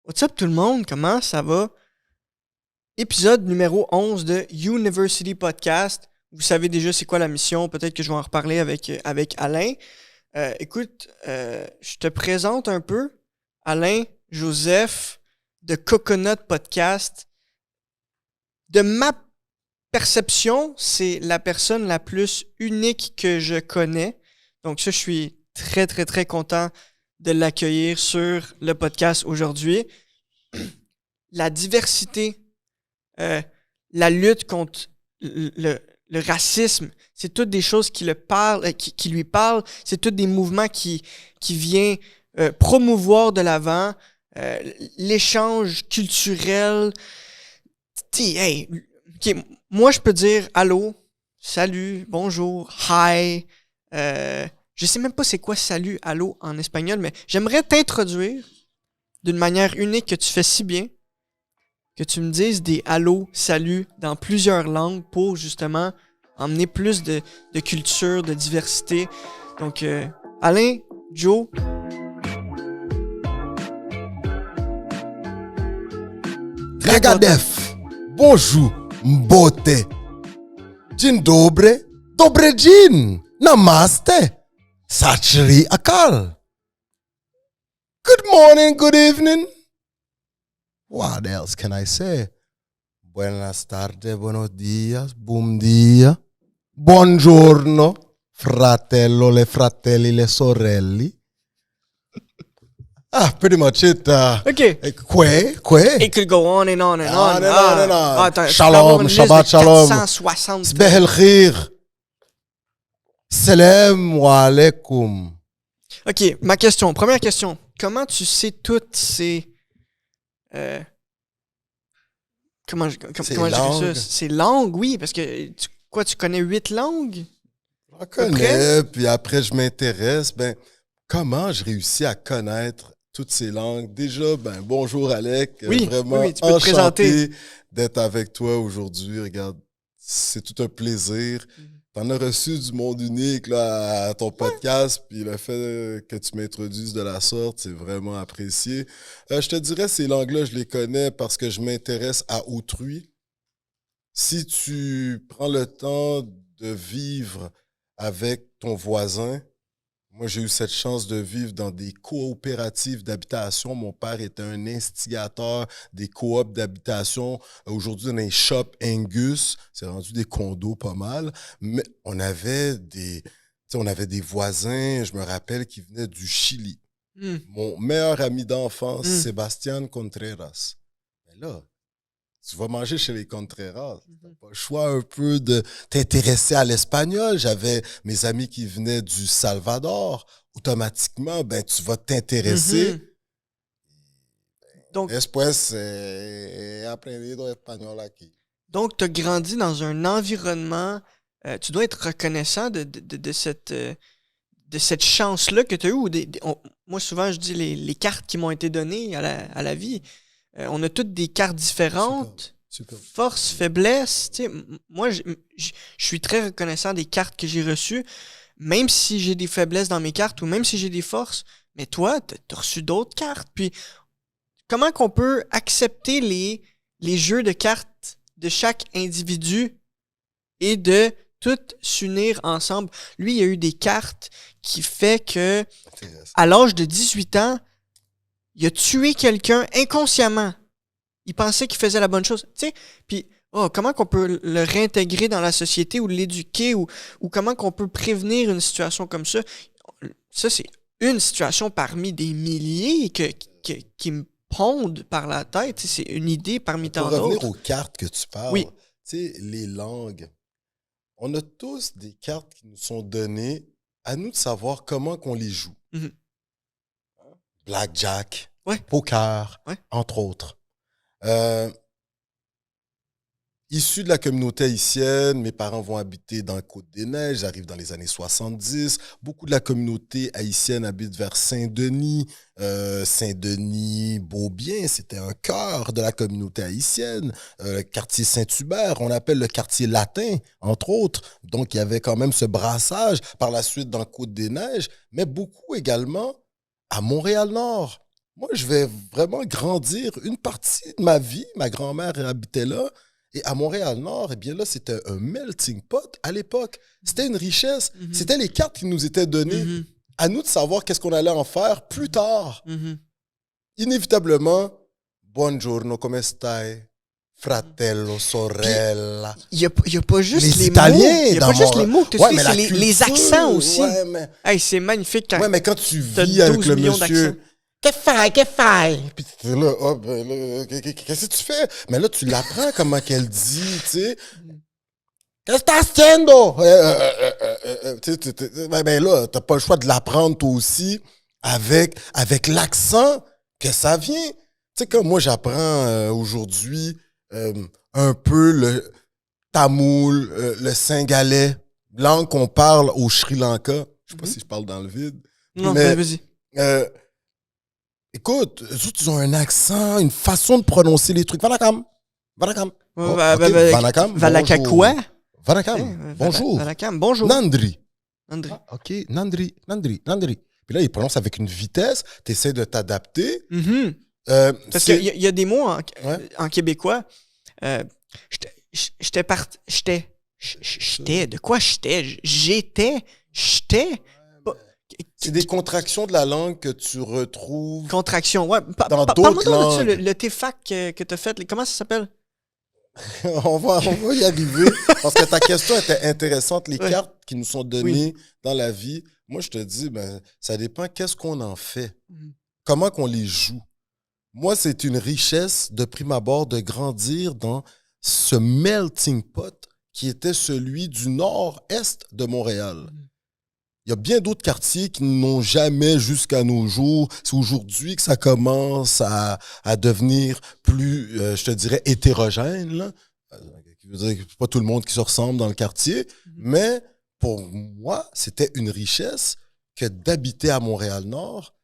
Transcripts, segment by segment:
What's up tout le monde? Comment ça va? Épisode numéro 11 de University Podcast. Vous savez déjà c'est quoi la mission. Peut-être que je vais en reparler avec Alain. Je te présente un peu Alain Joseph de Coconut Podcast. De ma perception, c'est la personne la plus unique que je connais. Donc ça, je suis très, très, très content de l'accueillir sur le podcast aujourd'hui. La diversité, la lutte contre le racisme, c'est toutes des choses qui lui parlent, c'est tous des mouvements qui viennent promouvoir de l'avant, l'échange culturel. Hey, okay, moi je peux dire allô, salut, bonjour, hi. Je sais même pas c'est quoi salut, allô en espagnol, mais j'aimerais t'introduire d'une manière unique que tu fais si bien, que tu me dises des allô, salut dans plusieurs langues pour justement emmener plus de culture, de diversité. Donc, Alain, Joe. Dragadef, bonjour, mbote. Dzień dobry, dobre dzień, namaste, sachri akal. Good morning, good evening. What else can I say? Buenas tardes, buenos dias, bom dia, buongiorno, fratello, le fratelli, le sorelli. Pretty much it. OK. It could go on and on and on. Shalom, Shabbat Shalom. 460. Sbeh el khir. Salam alaikum. OK, première question. Comment tu sais toutes ces... Comment je dirais ça? Ces langues, oui, parce que tu connais 8 langues? Je connais, puis après je m'intéresse. Comment je réussis à connaître toutes ces langues? Déjà, bonjour Alec. Vraiment tu peux te présenter. D'être avec toi aujourd'hui. Regarde, c'est tout un plaisir. T'en as reçu du monde unique là, à ton podcast, puis le fait que tu m'introduises de la sorte, c'est vraiment apprécié. Je te dirais, ces langues-là, je les connais parce que je m'intéresse à autrui. Si tu prends le temps de vivre avec ton voisin, moi, j'ai eu cette chance de vivre dans des coopératives d'habitation. Mon père était un instigateur des coops d'habitation. Aujourd'hui, on a un shop Angus. C'est rendu des condos pas mal. Mais on avait des voisins, je me rappelle, qui venaient du Chili. Mon meilleur ami d'enfance, Sébastien Contreras. Mais là, tu vas manger chez les Contreras. T'as pas le choix un peu de t'intéresser à l'espagnol. J'avais mes amis qui venaient du Salvador. Automatiquement, tu vas t'intéresser. Donc, después he aprendido español aquí. Donc, tu as grandi dans un environnement... tu dois être reconnaissant de cette chance-là que tu as eue. Moi, souvent, je dis les cartes qui m'ont été données à la vie. On a toutes des cartes différentes, super. Force, faiblesse. Moi, je suis très reconnaissant des cartes que j'ai reçues, même si j'ai des faiblesses dans mes cartes ou même si j'ai des forces. Mais toi, t'as reçu d'autres cartes. Puis, comment qu'on peut accepter les jeux de cartes de chaque individu et de toutes s'unir ensemble? Lui, il a eu des cartes qui fait que, à l'âge de 18 ans, il a tué quelqu'un inconsciemment. Il pensait qu'il faisait la bonne chose. Tu sais, puis comment qu'on peut le réintégrer dans la société ou l'éduquer ou comment qu'on peut prévenir une situation comme ça? Ça, c'est une situation parmi des milliers qui me pondent par la tête. C'est une idée parmi tant d'autres. Pour revenir aux cartes que tu parles, oui. Tu sais, les langues, on a tous des cartes qui nous sont données, à nous de savoir comment qu'on les joue. Blackjack, poker, entre autres. Issu de la communauté haïtienne, mes parents vont habiter dans le Côte-des-Neiges, j'arrive dans les années 70. Beaucoup de la communauté haïtienne habite vers Saint-Denis. Saint-Denis, Beaubien, c'était un cœur de la communauté haïtienne. Le quartier Saint-Hubert, on l'appelle le quartier latin, entre autres. Donc, il y avait quand même ce brassage. Par la suite, dans le Côte-des-Neiges, mais beaucoup également à Montréal-Nord. moi, je vais vraiment grandir une partie de ma vie. Ma grand-mère habitait là. Et à Montréal-Nord, eh bien là, c'était un melting pot à l'époque. C'était une richesse. C'était les cartes qui nous étaient données. À nous de savoir qu'est-ce qu'on allait en faire plus tard. Inévitablement, buongiorno, come stai? Fratello, sorella. Il y a pas juste Les les Italiens mots. Il y a pas juste les mots que tu Ouais, dis, mais c'est la les culture, accents aussi. ouais, mais- Hey, c'est magnifique quand Ouais, mais quand tu t'as vis avec 12 le millions monsieur, d'accents. que fai? Puis t'es là, oh, ben là, qu'est-ce que tu fais? Mais là, tu l'apprends comment qu'elle dit, tu sais. Que estás haciendo? Ben là, t'as pas le choix de l'apprendre toi aussi avec l'accent que ça vient. Tu sais, comme moi, j'apprends aujourd'hui un peu le tamoul, le singalais, langue qu'on parle au Sri Lanka. Je sais pas si je parle dans le vide. Non, mais, vas-y. Écoute, eux autres, ils ont un accent, une façon de prononcer les trucs. Vanakam. Vanakam. Oh, ok, Vanakam. Valakakwa. Vanakam. Bonjour. Valakam. Bonjour. Nandri. André. Ah, ok, Nandri. Puis là, ils prononcent avec une vitesse. Tu essaies de t'adapter. Parce qu'il y a des mots en québécois. J'étais. De quoi j'étais? J'étais. C'est des contractions de la langue que tu retrouves. Contraction, ouais. Dans Parle-moi d'autres donc de ça, langues. le TFAC que tu as fait. Comment ça s'appelle? on va y arriver. Parce que ta question était intéressante. Les Ouais. cartes qui nous sont données dans la vie, moi, je te dis, ben, ça dépend qu'est-ce qu'on en fait. Comment qu'on les joue. Moi, c'est une richesse de prime abord de grandir dans ce melting pot qui était celui du nord-est de Montréal. Il y a bien d'autres quartiers qui n'ont jamais jusqu'à nos jours. C'est aujourd'hui que ça commence à devenir plus, je te dirais, hétérogène. Là. Qui veut dire que c'est pas tout le monde qui se ressemble dans le quartier. Mais pour moi, c'était une richesse que d'habiter à Montréal-Nord.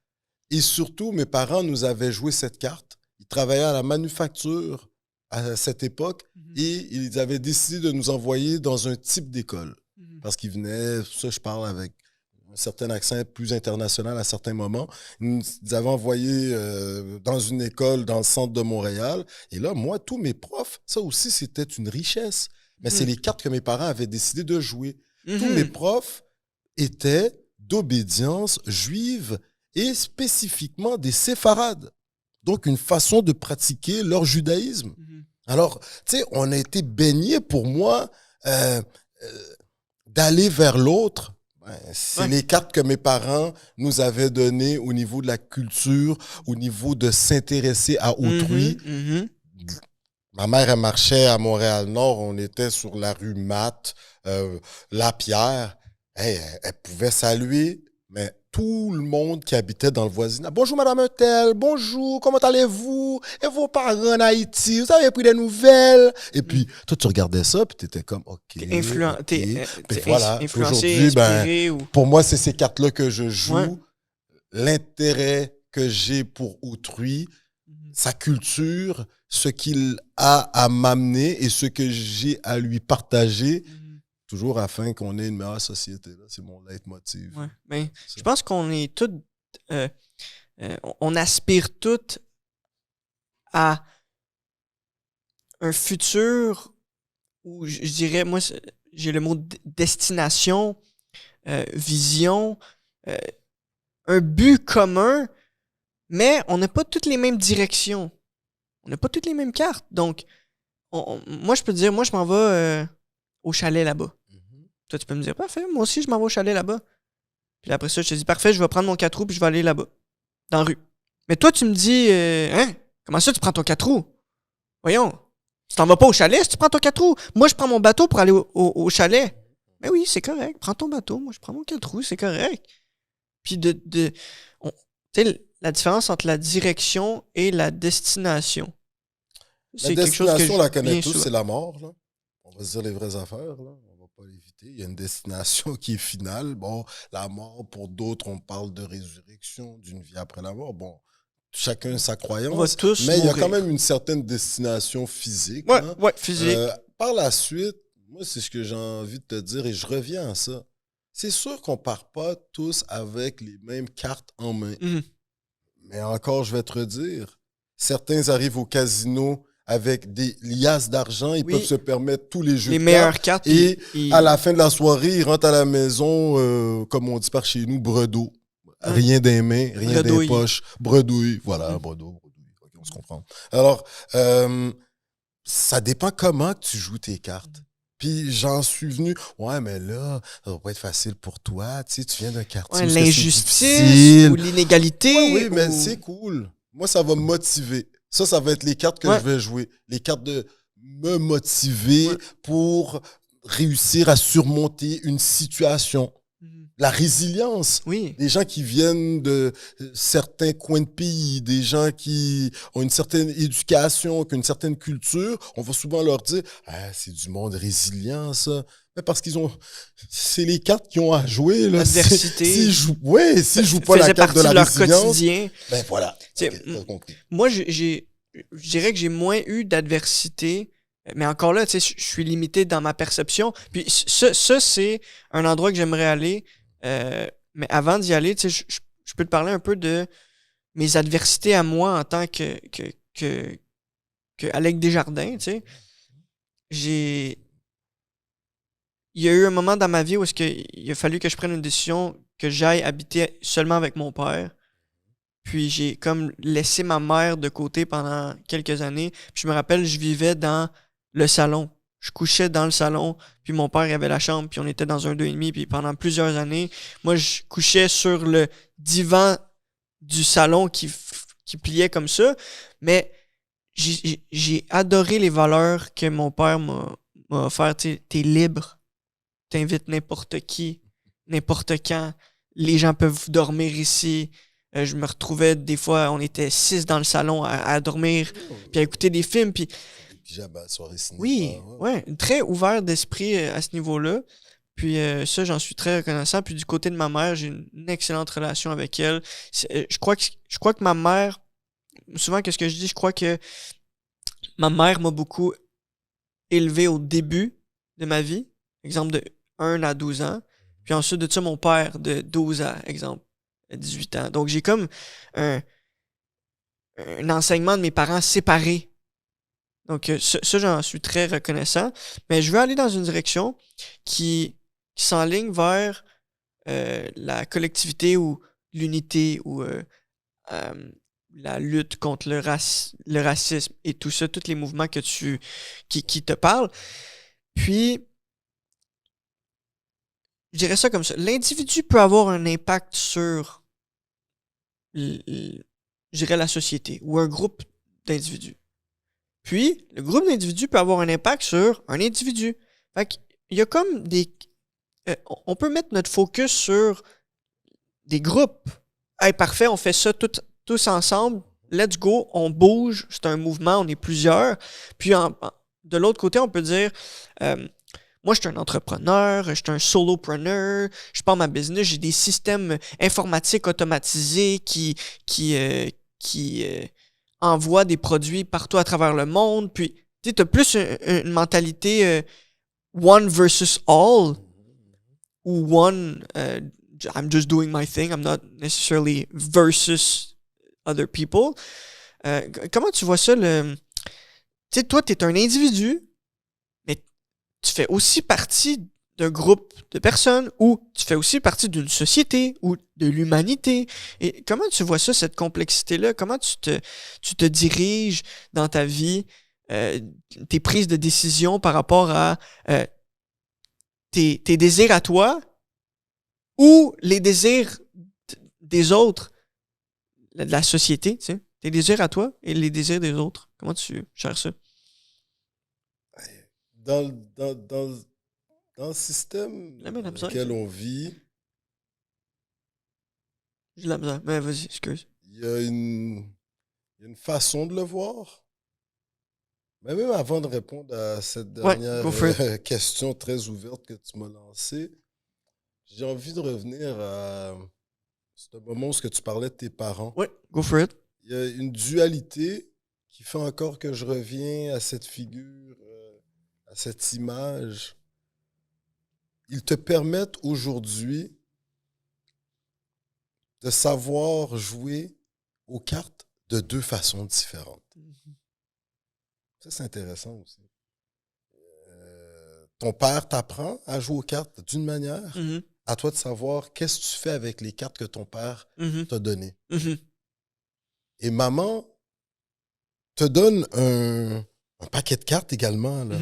Et surtout, mes parents nous avaient joué cette carte. Ils travaillaient à la manufacture à cette époque et ils avaient décidé de nous envoyer dans un type d'école. Parce qu'ils venaient, ça je parle avec un certain accent plus international à certains moments. Ils nous avaient envoyé dans une école dans le centre de Montréal. Et là, moi, tous mes profs, ça aussi, c'était une richesse. Mais c'est les cartes que mes parents avaient décidé de jouer. Tous mes profs étaient d'obédience juive et spécifiquement des séfarades. Donc, une façon de pratiquer leur judaïsme. Alors, tu sais, on a été baignés pour moi d'aller vers l'autre. C'est les cartes que mes parents nous avaient données au niveau de la culture, au niveau de s'intéresser à autrui. Ma mère, elle marchait à Montréal-Nord. On était sur la rue Matte, Lapierre. Hey, elle pouvait saluer, mais tout le monde qui habitait dans le voisinage. Bonjour, Madame Untel. Bonjour, comment allez-vous? Et vos parents en Haïti? Vous avez pris des nouvelles? Et puis, toi, tu regardais ça, puis tu étais comme, OK. T'es voilà. influencé, Aujourd'hui, inspiré ou... pour moi, c'est ces cartes-là que je joue. Ouais. L'intérêt que j'ai pour autrui, sa culture, ce qu'il a à m'amener et ce que j'ai à lui partager. Toujours afin qu'on ait une meilleure société. Là. C'est mon leitmotiv. Ouais. Ben, je pense qu'on est tous... on aspire tous à un futur où, je dirais, moi, j'ai le mot destination, vision, un but commun, mais on n'a pas toutes les mêmes directions. On n'a pas toutes les mêmes cartes. Donc, moi, je peux te dire, moi, je m'en vais... au chalet là-bas. Toi, tu peux me dire, parfait, moi aussi, je m'en vais au chalet là-bas. Puis après ça, je te dis, parfait, je vais prendre mon 4 roues puis je vais aller là-bas, dans la rue. Mais toi, tu me dis, hein? Comment ça, tu prends ton 4 roues? Voyons, tu t'en vas pas au chalet si tu prends ton 4 roues. Moi, je prends mon bateau pour aller au chalet. Mais oui, c'est correct, prends ton bateau, moi, je prends mon 4 roues, c'est correct. Puis tu sais, la différence entre la direction et la destination. La destination, on la connaît tous, c'est la mort, là. On va se dire les vraies affaires, là. On va pas l'éviter. Il y a une destination qui est finale. Bon, la mort, pour d'autres, on parle de résurrection, d'une vie après la mort. Bon, chacun sa croyance. On va tous mais il y a mourir. quand même une certaine destination physique. Ouais, là. ouais, physique. Par la suite, moi, c'est ce que j'ai envie de te dire et je reviens à ça. C'est sûr qu'on part pas tous avec les mêmes cartes en main. Mais encore, je vais te redire, certains arrivent au casino avec des liasses d'argent, ils peuvent se permettre tous les jeux les de meilleures cartes. cartes. Et à la fin de la soirée, ils rentrent à la maison, comme on dit par chez nous, bredo. Rien des mains, rien des poches. Bredouille. Voilà, bredouille. OK, on se comprend. Alors, ça dépend comment tu joues tes cartes. Puis j'en suis venu, ouais, mais là, ça va pas être facile pour toi. Tu sais, tu viens d'un quartier où l'injustice ou l'inégalité. Oui, mais c'est cool. Moi, ça va me motiver. Ça va être les cartes que je vais jouer. Les cartes de me motiver pour réussir à surmonter une situation. La résilience. Oui. Des gens qui viennent de certains coins de pays, des gens qui ont une certaine éducation, qui ont une certaine culture, on va souvent leur dire « Ah, c'est du monde résilient, ça. » Mais parce qu'ils ont... C'est les cartes qu'ils ont à jouer. L'adversité. S'ils jouent pas la carte de la leur résilience, quotidien. Ben voilà. Moi, je dirais que j'ai moins eu d'adversité. Mais encore là, tu sais, je suis limité dans ma perception. Puis ça c'est un endroit que j'aimerais aller. Mais avant d'y aller, tu sais, je peux te parler un peu de mes adversités à moi en tant que Alec Desjardins, tu sais. Il y a eu un moment dans ma vie où il a fallu que je prenne une décision que j'aille habiter seulement avec mon père. Puis j'ai comme laissé ma mère de côté pendant quelques années. Puis je me rappelle, je vivais dans le salon. Je couchais dans le salon, puis mon père avait la chambre, puis on était dans un 2,5, puis pendant plusieurs années, moi, je couchais sur le divan du salon qui pliait comme ça, mais j'ai adoré les valeurs que mon père m'a offert. T'es libre, t'invites n'importe qui, n'importe quand, les gens peuvent dormir ici. Je me retrouvais des fois, on était 6 dans le salon à dormir, puis à écouter des films, puis soirée cinéma. Oui, très ouvert d'esprit à ce niveau-là. Puis ça, j'en suis très reconnaissant. Puis du côté de ma mère, j'ai une excellente relation avec elle. Je crois que ma mère, souvent qu'est-ce que je dis, je crois que ma mère m'a beaucoup élevé au début de ma vie, exemple de 1 à 12 ans. Puis ensuite de ça, mon père de 12 à, exemple, 18 ans. Donc j'ai comme un enseignement de mes parents séparés. Donc, ça, j'en suis très reconnaissant. Mais je veux aller dans une direction qui s'enligne vers la collectivité ou l'unité ou la lutte contre le racisme et tout ça, tous les mouvements qui te parlent. Puis, je dirais ça comme ça. L'individu peut avoir un impact sur, je dirais, la société ou un groupe d'individus. Puis, le groupe d'individus peut avoir un impact sur un individu. Fait qu'il y a comme des... on peut mettre notre focus sur des groupes. Hey, parfait, on fait ça tous ensemble. Let's go, on bouge. C'est un mouvement, on est plusieurs. Puis, de l'autre côté, on peut dire... moi, je suis un entrepreneur, je suis un solopreneur, je pars ma business, j'ai des systèmes informatiques automatisés qui envoie des produits partout à travers le monde. Puis, tu as plus une mentalité one versus all ou one, I'm just doing my thing, I'm not necessarily versus other people. Comment tu vois ça? Tu sais, toi, tu es un individu, mais tu fais aussi partie d'un groupe de personnes ou tu fais aussi partie d'une société ou de l'humanité. Et comment tu vois ça, cette complexité-là? Comment tu te diriges dans ta vie, tes prises de décision par rapport à tes désirs à toi ou les désirs des autres, de la société, tu sais? Tes désirs à toi et les désirs des autres. Comment tu gères ça? Dans le système dans lequel on vit... J'ai de la misère, mais vas-y, excuse. Il y a une façon de le voir. Mais même avant de répondre à cette dernière question très ouverte que tu m'as lancée, j'ai envie de revenir à ce moment où tu parlais de tes parents. Ouais, go for it. Il y a une dualité qui fait encore que je reviens à cette figure, à cette image. Ils te permettent aujourd'hui de savoir jouer aux cartes de 2 façons différentes. Ça, c'est intéressant aussi. Ton père t'apprend à jouer aux cartes d'une manière. À toi de savoir qu'est-ce que tu fais avec les cartes que ton père t'a données. Et maman te donne un paquet de cartes également. Là.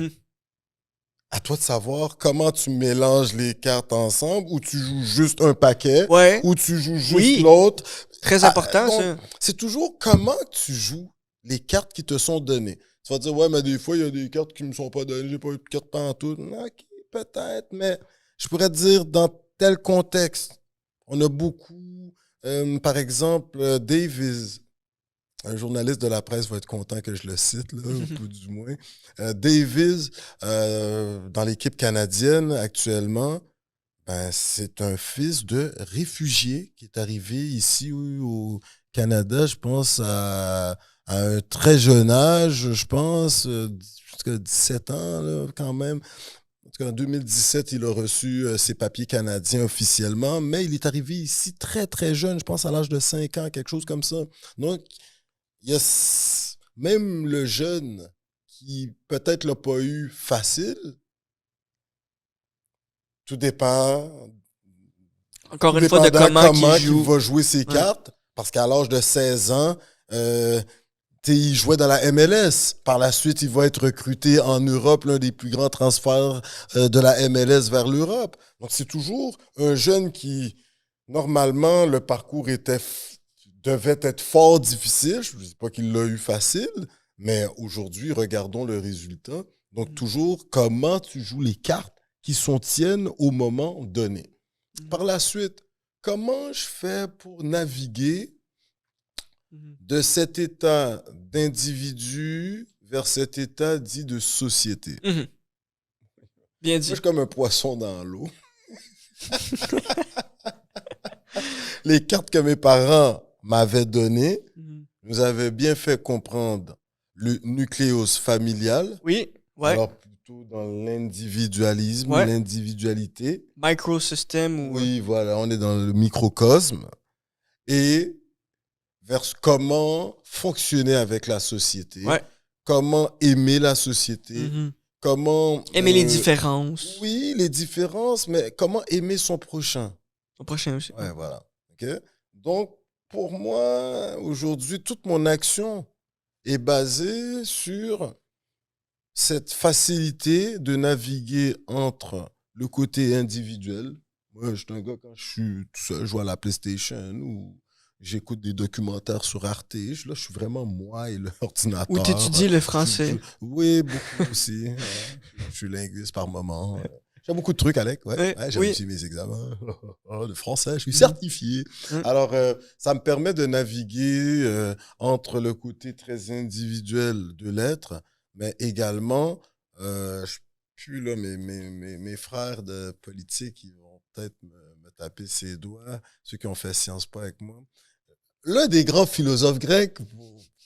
À toi de savoir comment tu mélanges les cartes ensemble, ou tu joues juste un paquet, ou tu joues juste l'autre. Très important, donc, ça. C'est toujours comment tu joues les cartes qui te sont données. Tu vas dire, ouais, mais des fois, il y a des cartes qui ne me sont pas données, j'ai pas eu de cartes pantoute. OK, peut-être, mais je pourrais te dire, dans tel contexte, on a beaucoup, par exemple, Davies, un journaliste de la presse va être content que je le cite, là, ou tout du moins. Davies, dans l'équipe canadienne actuellement, ben, c'est un fils de réfugié qui est arrivé ici au Canada, je pense, à un très jeune âge, je pense, jusqu'à 17 ans, là, quand même. En tout cas, en 2017, il a reçu ses papiers canadiens officiellement, mais il est arrivé ici très, très jeune, je pense à l'âge de 5 ans, quelque chose comme ça. Donc, il y a même le jeune qui peut-être l'a pas eu facile. Tout dépend. Encore une fois, de comment il va jouer ses cartes. Parce qu'à l'âge de 16 ans, il jouait dans la MLS. Par la suite, il va être recruté en Europe, l'un des plus grands transferts de la MLS vers l'Europe. Donc, c'est toujours un jeune qui, normalement, le parcours devait être fort difficile. Je ne dis pas qu'il l'a eu facile, mais aujourd'hui, regardons le résultat. Donc, toujours, comment tu joues les cartes qui sont tiennes au moment donné. Par la suite, comment je fais pour naviguer de cet état d'individu vers cet état dit de société? Bien dit. Moi, je suis comme un poisson dans l'eau. Les cartes que mes parents m'avaient données nous avaient bien fait comprendre le nucléus familial. Oui, ouais. Alors, plutôt dans l'individualisme, l'individualité. Microsystème ou... Oui, voilà, on est dans le microcosme. Et vers comment fonctionner avec la société, comment aimer la société, comment... aimer les différences. Oui, les différences, mais comment aimer son prochain. Son prochain aussi. Ouais, voilà. Okay? Donc, pour moi, aujourd'hui, toute mon action est basée sur cette facilité de naviguer entre le côté individuel. Moi, je suis un gars, quand je suis tout seul, je joue à la PlayStation ou j'écoute des documentaires sur Arte. Là, je suis vraiment moi et l'ordinateur. Ou t'étudies le français. Oui, beaucoup aussi. Je suis linguiste par moment. J'ai beaucoup de trucs, Alec. J'ai réussi mes examens de français. Je suis certifié. Alors, ça me permet de naviguer entre le côté très individuel de l'être, mais également, là, mes frères de politique, ils vont peut-être me taper ses doigts, ceux qui ont fait Sciences Po avec moi. L'un des grands philosophes grecs, pour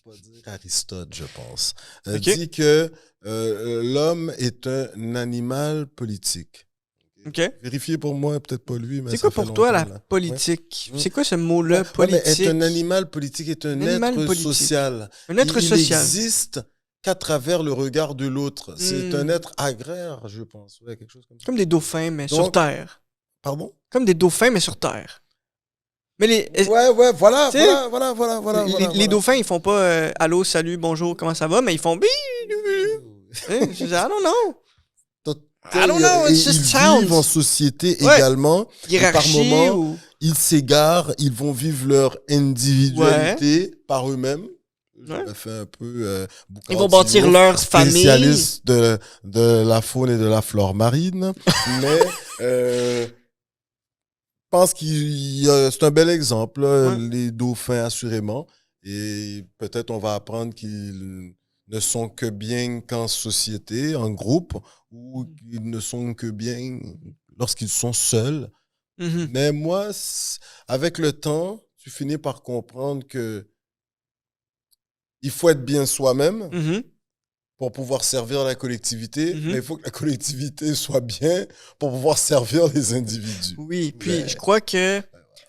pas dire Aristote, je pense, dit que l'homme est un animal politique. Okay. Vérifiez pour moi, peut-être pas lui, mais c'est quoi pour toi la politique? C'est quoi ce mot-là, politique? Mais être un animal politique est un être social. Un être social. Il existe qu'à travers le regard de l'autre. C'est un être agraire, je pense. Ouais, quelque chose comme ça. Comme des dauphins, mais sur Terre. Pardon? Comme des dauphins, mais sur Terre. Mais les... voilà. Les dauphins, ils font pas allô, salut, bonjour, comment ça va? Mais ils font je dis, I don't know. I don't know, it's just sounds. Ils vivent en société également. Hiérarchie, et par moment, ils s'égarent, ils vont vivre leur individualité par eux-mêmes. J'avais fait un peu... ils vont bâtir leur famille. Spécialiste de la faune et de la flore marine. Mais je pense c'est un bel exemple, les dauphins, assurément. Et peut-être on va apprendre qu'ils ne sont que bien qu'en société, en groupe, ou qu'ils ne sont que bien lorsqu'ils sont seuls. Mais moi, avec le temps, tu finis par comprendre que il faut être bien soi-même pour pouvoir servir la collectivité, mais il faut que la collectivité soit bien pour pouvoir servir les individus. Oui, puis je crois que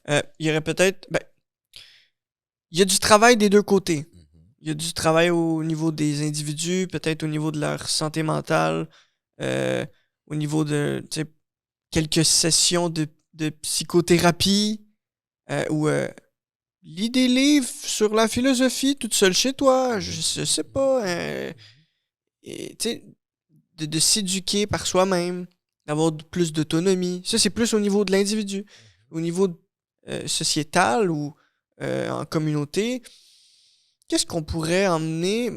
il y aurait peut-être... il y a du travail des deux côtés. Il y a du travail au niveau des individus, peut-être au niveau de leur santé mentale, au niveau de quelques sessions de psychothérapie, ou lis des livres sur la philosophie toute seule chez toi, je sais pas. Et, de s'éduquer par soi-même, d'avoir plus d'autonomie. Ça, c'est plus au niveau de l'individu. Au niveau sociétal ou en communauté, qu'est-ce qu'on pourrait emmener?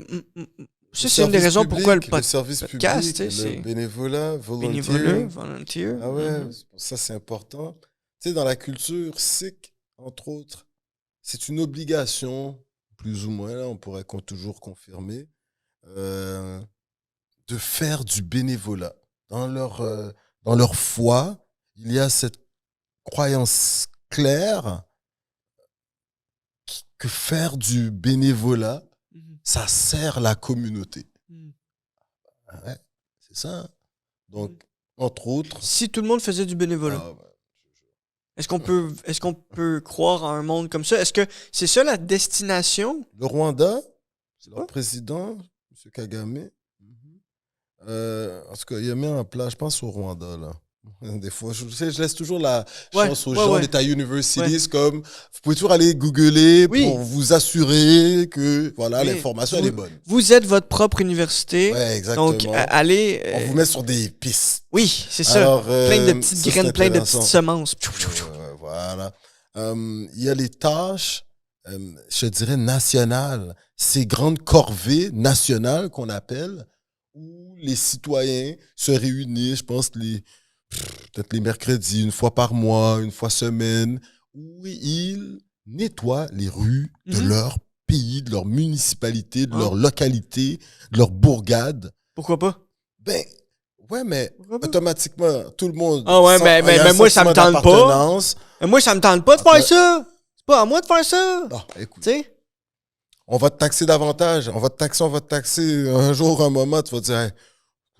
Ça, c'est une des raisons pourquoi le service podcast, public, c'est le bénévolat, volunteer. Ah ouais, ça c'est important. Tu sais, dans la culture sikh, entre autres, c'est une obligation, plus ou moins, là, on pourrait toujours confirmer, de faire du bénévolat. Dans leur foi, il y a cette croyance claire que faire du bénévolat, ça sert la communauté. Ouais, c'est ça. Hein? Donc, entre autres... Si tout le monde faisait du bénévolat, est-ce qu'on peut croire à un monde comme ça? Est-ce que c'est ça la destination? Le Rwanda, leur président, M. Kagame, en tout cas, il a mis en place, je pense au Rwanda, là. Des fois, je laisse toujours la chance aux gens d'État Universities, comme vous pouvez toujours aller googler pour vous assurer que voilà l'information elle est bonne. Vous êtes votre propre université. Ouais, exactement. Donc, allez. On vous met sur des pistes. Oui, c'est ça. Alors, plein de petites graines, plein de petites semences. Voilà. Il y a les tâches, je dirais, nationales. Ces grandes corvées nationales qu'on appelle, où les citoyens se réunissent, je pense, peut-être les mercredis, une fois par mois, une fois semaine, où ils nettoient les rues de leur pays, de leur municipalité, de leur localité, de leur bourgade. Pourquoi pas? Ben, ouais, mais automatiquement, tout le monde... Ah ouais, mais moi, ça me tente pas. Moi, ça me tente pas de faire ça. C'est pas à moi de faire ça. Non, écoute. Tu sais? On va te taxer davantage. On va te taxer. Un jour, un moment, tu vas te dire, hey,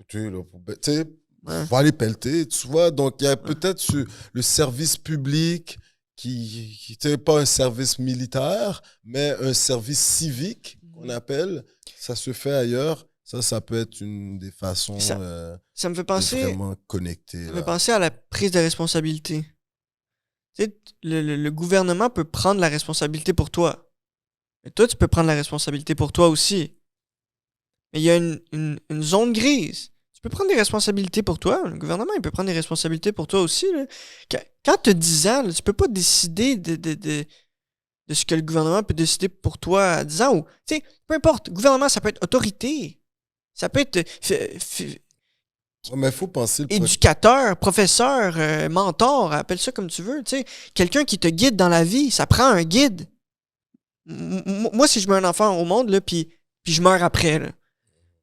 écoutez, là, tu sais... On va aller pelleter, tu vois. Donc, il y a peut-être le service public qui n'est pas un service militaire, mais un service civique, qu'on appelle. Ça se fait ailleurs. Ça peut être une des façons ça me fait penser, de vraiment connecter. Ça me fait penser à la prise de responsabilité. Tu sais, le gouvernement peut prendre la responsabilité pour toi. Mais toi, tu peux prendre la responsabilité pour toi aussi. Mais il y a une zone grise. Tu peux prendre des responsabilités pour toi. Le gouvernement, il peut prendre des responsabilités pour toi aussi. Là. Quand tu as 10 ans, là, tu peux pas décider de ce que le gouvernement peut décider pour toi à 10 ans. Ou, peu importe. Gouvernement, ça peut être autorité. Ça peut être mais faut penser éducateur, professeur, mentor, appelle ça comme tu veux. Quelqu'un qui te guide dans la vie, ça prend un guide. Moi, si je mets un enfant au monde, là, puis je meurs après, là,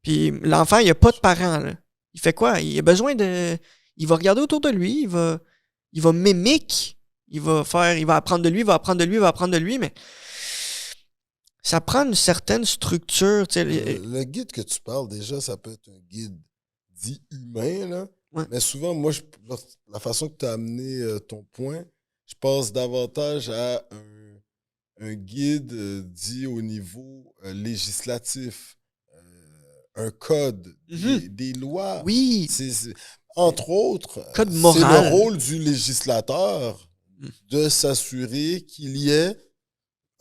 puis l'enfant, il n'a pas de parents, là. Il fait quoi? Il a besoin de... Il va regarder autour de lui, il va mimique, il va apprendre de lui, mais ça prend une certaine structure. Le guide que tu parles, déjà, ça peut être un guide dit humain, là. Ouais. Mais souvent, moi, la façon que tu as amené ton point, je pense davantage à un guide dit au niveau législatif. Un code, des lois. Oui. Entre autres, code moral. C'est le rôle du législateur de s'assurer qu'il y ait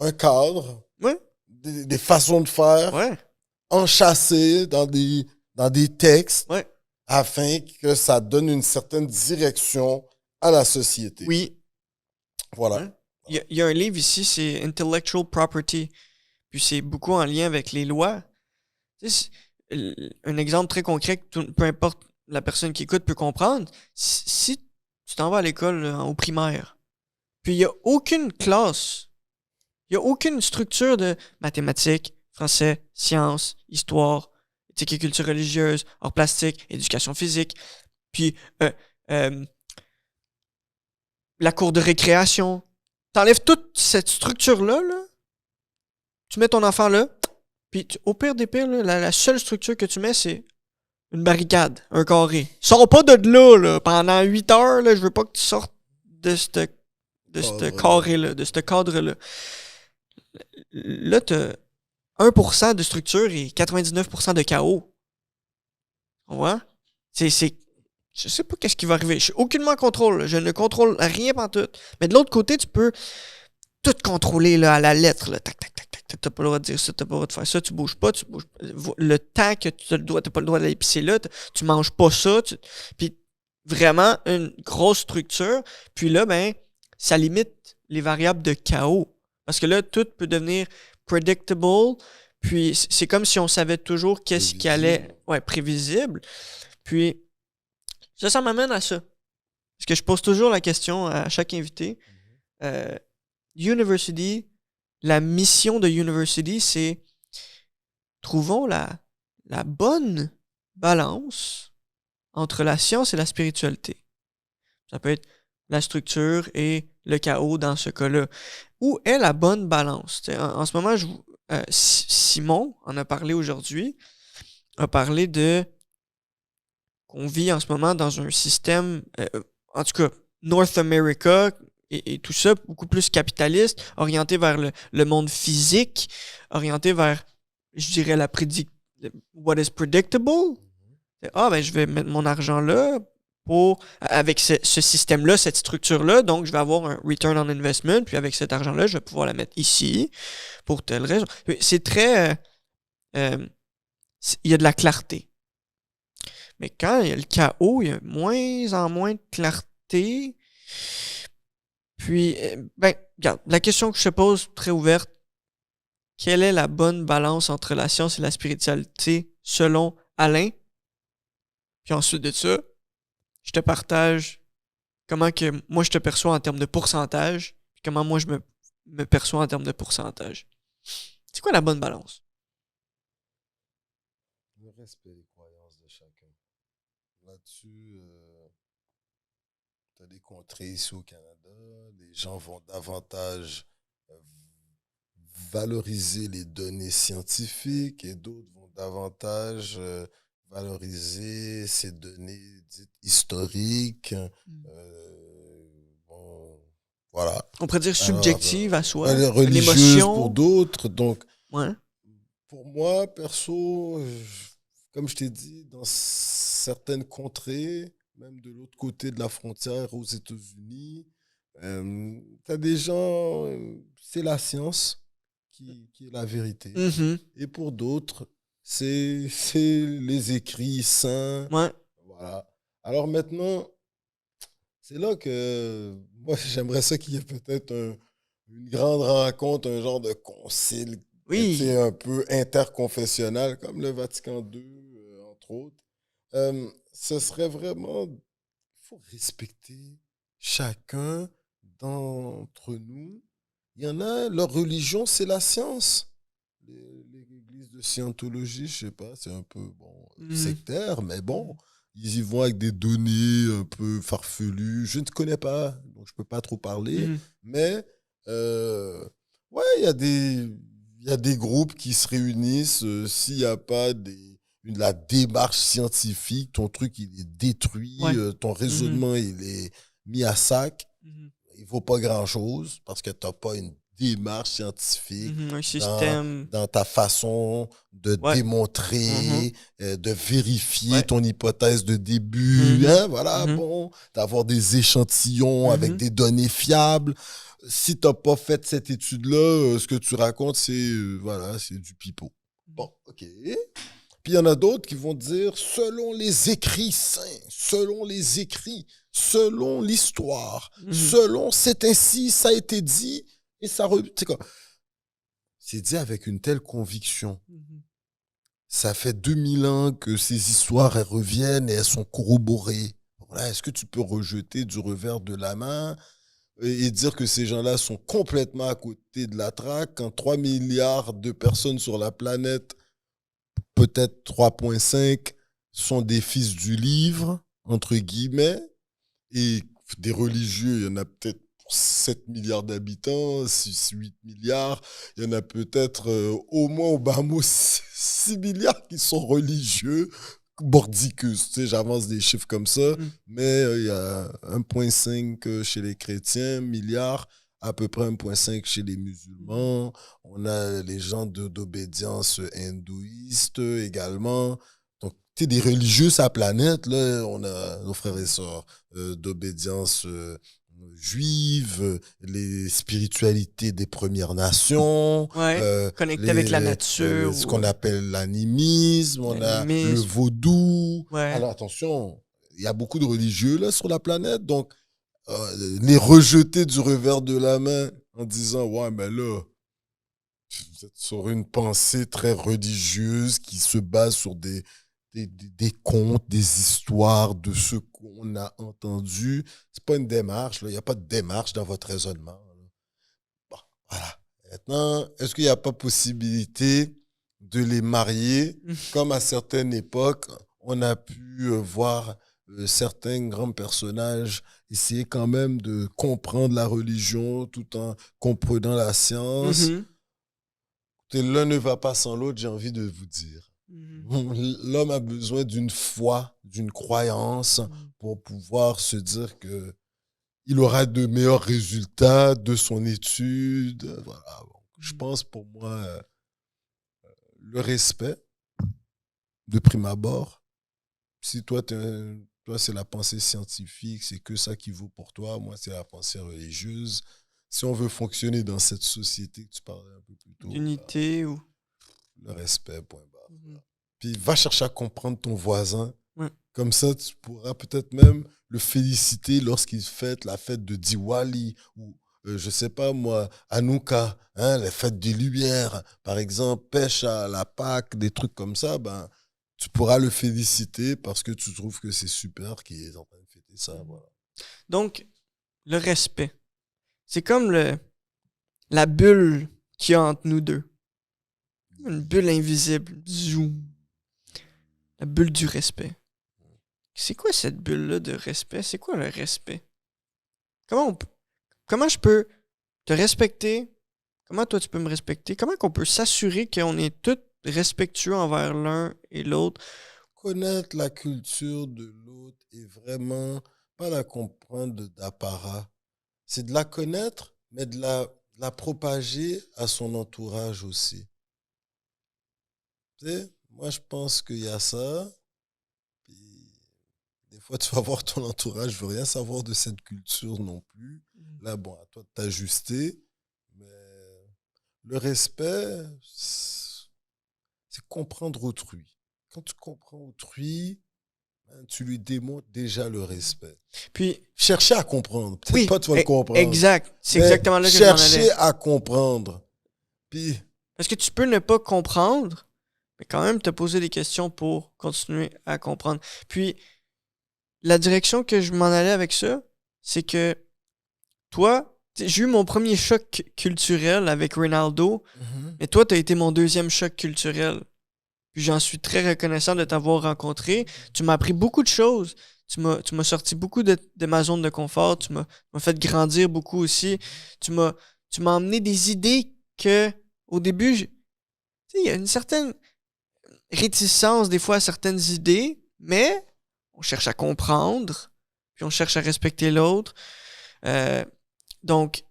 un cadre, des façons de faire, enchâssées dans des textes, afin que ça donne une certaine direction à la société. Oui. Voilà. Il y a un livre ici, c'est Intellectual Property. Puis c'est beaucoup en lien avec les lois. Un exemple très concret que peu importe la personne qui écoute peut comprendre. Si tu t'en vas à l'école au primaire, puis il n'y a aucune classe, il n'y a aucune structure de mathématiques, français, sciences, histoire, éthique et culture religieuse, arts plastiques, éducation physique, puis la cour de récréation. T'enlèves toute cette structure-là, là, tu mets ton enfant là, puis au pire des pires, là, la seule structure que tu mets, c'est une barricade, un carré. Sors pas de là, pendant 8 heures, là, je veux pas que tu sortes de ce carré-là, de ce cadre-là. là, t'as 1% de structure et 99% de chaos. Tu vois? Je sais pas qu'est-ce qui va arriver. Je suis aucunement en contrôle. Je ne contrôle rien pantoute. Mais de l'autre côté, tu peux tout contrôler là, à la lettre. Là. Tac, tac, tac, tac. T'as pas le droit de dire ça, t'as pas le droit de faire ça, tu bouges pas. Le temps que t'as pas le droit d'aller pisser là, tu manges pas ça. Puis vraiment une grosse structure. Puis là, ben, ça limite les variables de chaos. Parce que là, tout peut devenir predictable. Puis c'est comme si on savait toujours qu'est-ce qui allait... Ouais, prévisible. Puis ça m'amène à ça. Parce que je pose toujours la question à chaque invité. University, la mission de University, c'est trouvons la bonne balance entre la science et la spiritualité. Ça peut être la structure et le chaos dans ce cas-là. Où est la bonne balance? En ce moment, Simon en a parlé aujourd'hui, a parlé de qu'on vit en ce moment dans un système, en tout cas, North America et tout ça, beaucoup plus capitaliste, orienté vers le monde physique, orienté vers, je dirais, what is predictable. Ben, je vais mettre mon argent là avec ce système-là, cette structure-là, donc je vais avoir un return on investment, puis avec cet argent-là, je vais pouvoir la mettre ici, pour telle raison. C'est très... il y a de la clarté. Mais quand il y a le chaos, il y a moins en moins de clarté. Puis, ben, regarde, la question que je te pose, très ouverte, quelle est la bonne balance entre la science et la spiritualité selon Alain? Puis ensuite de ça, je te partage comment que moi je te perçois en termes de pourcentage, puis comment moi je me perçois en termes de pourcentage. C'est quoi la bonne balance? Le respect des croyances de chacun. Là-dessus, tu as des contrées ici au Canada, les gens vont davantage valoriser les données scientifiques et d'autres vont davantage valoriser ces données dites historiques. Bon, voilà. On pourrait dire subjective à soi. Religieuse pour d'autres. Donc, ouais. Pour moi, perso, comme je t'ai dit, dans certaines contrées, même de l'autre côté de la frontière aux États-Unis, t'as des gens, c'est la science qui est la vérité. Mm-hmm. Et pour d'autres, c'est les écrits saints. Ouais. Voilà. Alors maintenant, c'est là que moi, j'aimerais ça qu'il y ait peut-être une grande rencontre, un genre de concile. Oui. C'est un peu interconfessionnel, comme le Vatican II, entre autres. Ce serait vraiment... Il faut respecter chacun d'entre nous. Il y en a, leur religion, c'est la science. L'église de scientologie, je sais pas, c'est un peu sectaire, mais bon, ils y vont avec des données un peu farfelues. Je ne connais pas, donc je peux pas trop parler. Mais, ouais, il y a des groupes qui se réunissent. S'il n'y a pas la démarche scientifique, ton truc, il est détruit. Ouais. Ton raisonnement, il est mis à sac. Il ne vaut pas grand-chose parce que tu n'as pas une démarche scientifique un système dans ta façon de démontrer, de vérifier ton hypothèse de début. Hein, voilà, bon, d'avoir des échantillons avec des données fiables. Si tu n'as pas fait cette étude-là, ce que tu racontes, c'est c'est du pipeau. Bon, OK. Puis il y en a d'autres qui vont dire, selon les écrits saints, selon les écrits, selon l'histoire, selon c'est ainsi, ça a été dit, et ça... C'est dit avec une telle conviction. Ça fait 2000 ans que ces histoires, elles reviennent et elles sont corroborées. Voilà, est-ce que tu peux rejeter du revers de la main et dire que ces gens-là sont complètement à côté de la traque quand 3 milliards de personnes sur la planète, peut-être 3,5, sont des fils du livre, entre guillemets, et des religieux, il y en a peut-être pour 7 milliards d'habitants, 8 milliards, il y en a peut-être au moins au bas mot 6 milliards qui sont religieux, bordicus, tu sais, j'avance des chiffres comme ça, mais il y a 1,5 chez les chrétiens, milliards à peu près 1,5 chez les musulmans. On a les gens d'obédience hindouiste également. Donc, tu sais, des religieux sur la planète, là, on a nos frères et sœurs d'obédience juive, les spiritualités des Premières Nations, Ouais, connecté avec la nature. Ce qu'on appelle l'animisme, on a le L'animisme. vaudou. Ouais. Alors attention, il y a beaucoup de religieux là sur la planète, donc les rejeter du revers de la main en disant ouais mais là vous êtes sur une pensée très religieuse qui se base sur des contes, des histoires de ce qu'on a entendu. C'est pas une démarche, là. Il n'y a pas de démarche dans votre raisonnement. Là. Bon, voilà. Maintenant, est-ce qu'il n'y a pas possibilité de les marier comme à certaines époques, on a pu voir certains grands personnages essayer quand même de comprendre la religion tout en comprenant la science. L'un ne va pas sans l'autre, j'ai envie de vous dire. L'homme a besoin d'une foi, d'une croyance pour pouvoir se dire que il aura de meilleurs résultats de son étude. Voilà. Je pense pour moi, le respect de prime abord. Si toi, c'est la pensée scientifique, c'est que ça qui vaut pour toi. Moi, c'est la pensée religieuse. Si on veut fonctionner dans cette société que tu parlais un peu plus tôt. L'unité ou... Le respect, point barre. Puis va chercher à comprendre ton voisin. Ouais. Comme ça, tu pourras peut-être même le féliciter lorsqu'il fête la fête de Diwali ou, je sais pas moi, Hanouka, hein, les fêtes des Lumières, par exemple, pêche à la Pâque, des trucs comme ça, ben, tu pourras le féliciter parce que tu trouves que c'est super qu'il est en train de fêter ça. Voilà. Donc, le respect. C'est comme la bulle qu'il y a entre nous deux. Une bulle invisible. Zoom. La bulle du respect. C'est quoi cette bulle-là de respect? C'est quoi le respect? Comment je peux te respecter? Comment toi tu peux me respecter? Comment qu'on peut s'assurer qu'on est tous respectueux envers l'un et l'autre? Connaître la culture de l'autre et vraiment pas la comprendre d'apparat. C'est de la connaître, mais de la propager à son entourage aussi. Tu sais, moi, je pense qu'il y a ça. Puis, des fois, tu vas voir ton entourage, je veux rien savoir de cette culture non plus. Là, bon, à toi de t'ajuster. Mais le respect, c'est comprendre autrui. Quand tu comprends autrui, tu lui démontres déjà le respect. Puis, chercher à comprendre. Peut-être pas tu vas le comprendre. Exact. C'est exactement là que je m'en allais. Chercher à comprendre. Puis, parce que tu peux ne pas comprendre, mais quand même te poser des questions pour continuer à comprendre. Puis, la direction que je m'en allais avec ça, c'est que toi, j'ai eu mon premier choc culturel avec Ronaldo, mais toi, tu as été mon deuxième choc culturel. Puis j'en suis très reconnaissant de t'avoir rencontré. Tu m'as appris beaucoup de choses. Tu m'as sorti beaucoup de ma zone de confort. Tu m'as fait grandir beaucoup aussi. Tu m'as emmené des idées que, au début, tu sais, il y a une certaine réticence des fois à certaines idées, mais on cherche à comprendre, puis on cherche à respecter l'autre. Donc,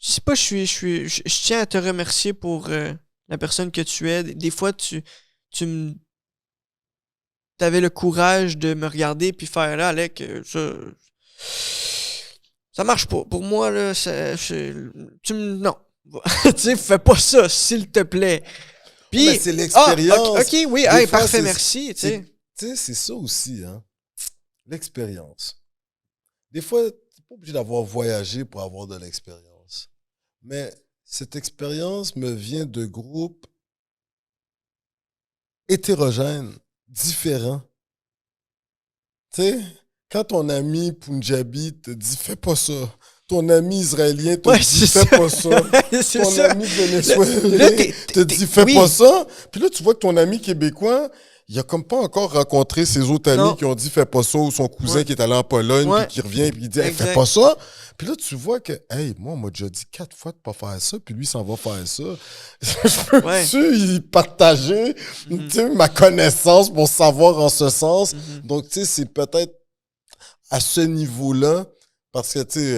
je sais pas, je tiens à te remercier pour la personne que tu es. Des fois, tu avais le courage de me regarder puis faire là, Alec, ça marche pas. Pour moi, là, non. Tu sais, fais pas ça, s'il te plaît. Puis, mais c'est l'expérience. Ok, oui, hey, parfait, merci. Tu sais, c'est ça aussi, hein. L'expérience. Des fois, t'es pas obligé d'avoir voyagé pour avoir de l'expérience. Mais cette expérience me vient de groupes hétérogènes, différents. Tu sais, quand ton ami Punjabi te dit « fais pas ça », ton ami israélien te dit « fais pas ça », ton ami vénézuélien te dit « fais pas ça », puis là, tu vois que ton ami québécois, il a comme pas encore rencontré ses autres amis qui ont dit « fais pas ça » ou son cousin qui est allé en Pologne puis qui revient et qui dit hey, « fais pas ça ». Puis là, tu vois que, hey, moi, on m'a déjà dit 4 fois de pas faire ça, puis lui, il s'en va faire ça. Je peux-tu y partager ma connaissance, mon savoir en ce sens? Donc, tu sais, c'est peut-être à ce niveau-là Parce que, tu sais,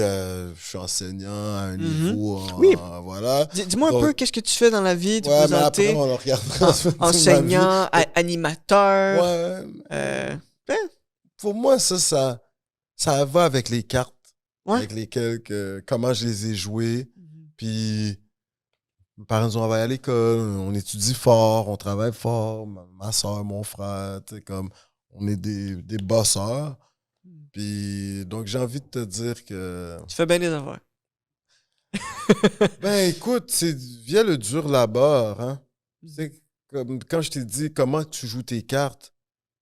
je suis enseignant à un Mhm. niveau, Oui. voilà. Dis-moi un Donc, peu, qu'est-ce que tu fais dans la vie? Tu es ouais, mais après, présenté on le regardera ma vie. enseignant, animateur. Ouais, Hein? pour moi, ça va avec les cartes, Ouais. avec lesquelles, comment je les ai jouées. Mhm. Puis, mes parents nous ont envoyés à l'école, on étudie fort, on travaille fort. Ma soeur, mon frère, tu sais, comme, on est des bosseurs. Puis, donc, j'ai envie de te dire que, Tu fais bien des affaires. ben, écoute, c'est via le dur labeur, hein. C'est comme quand je t'ai dit comment tu joues tes cartes,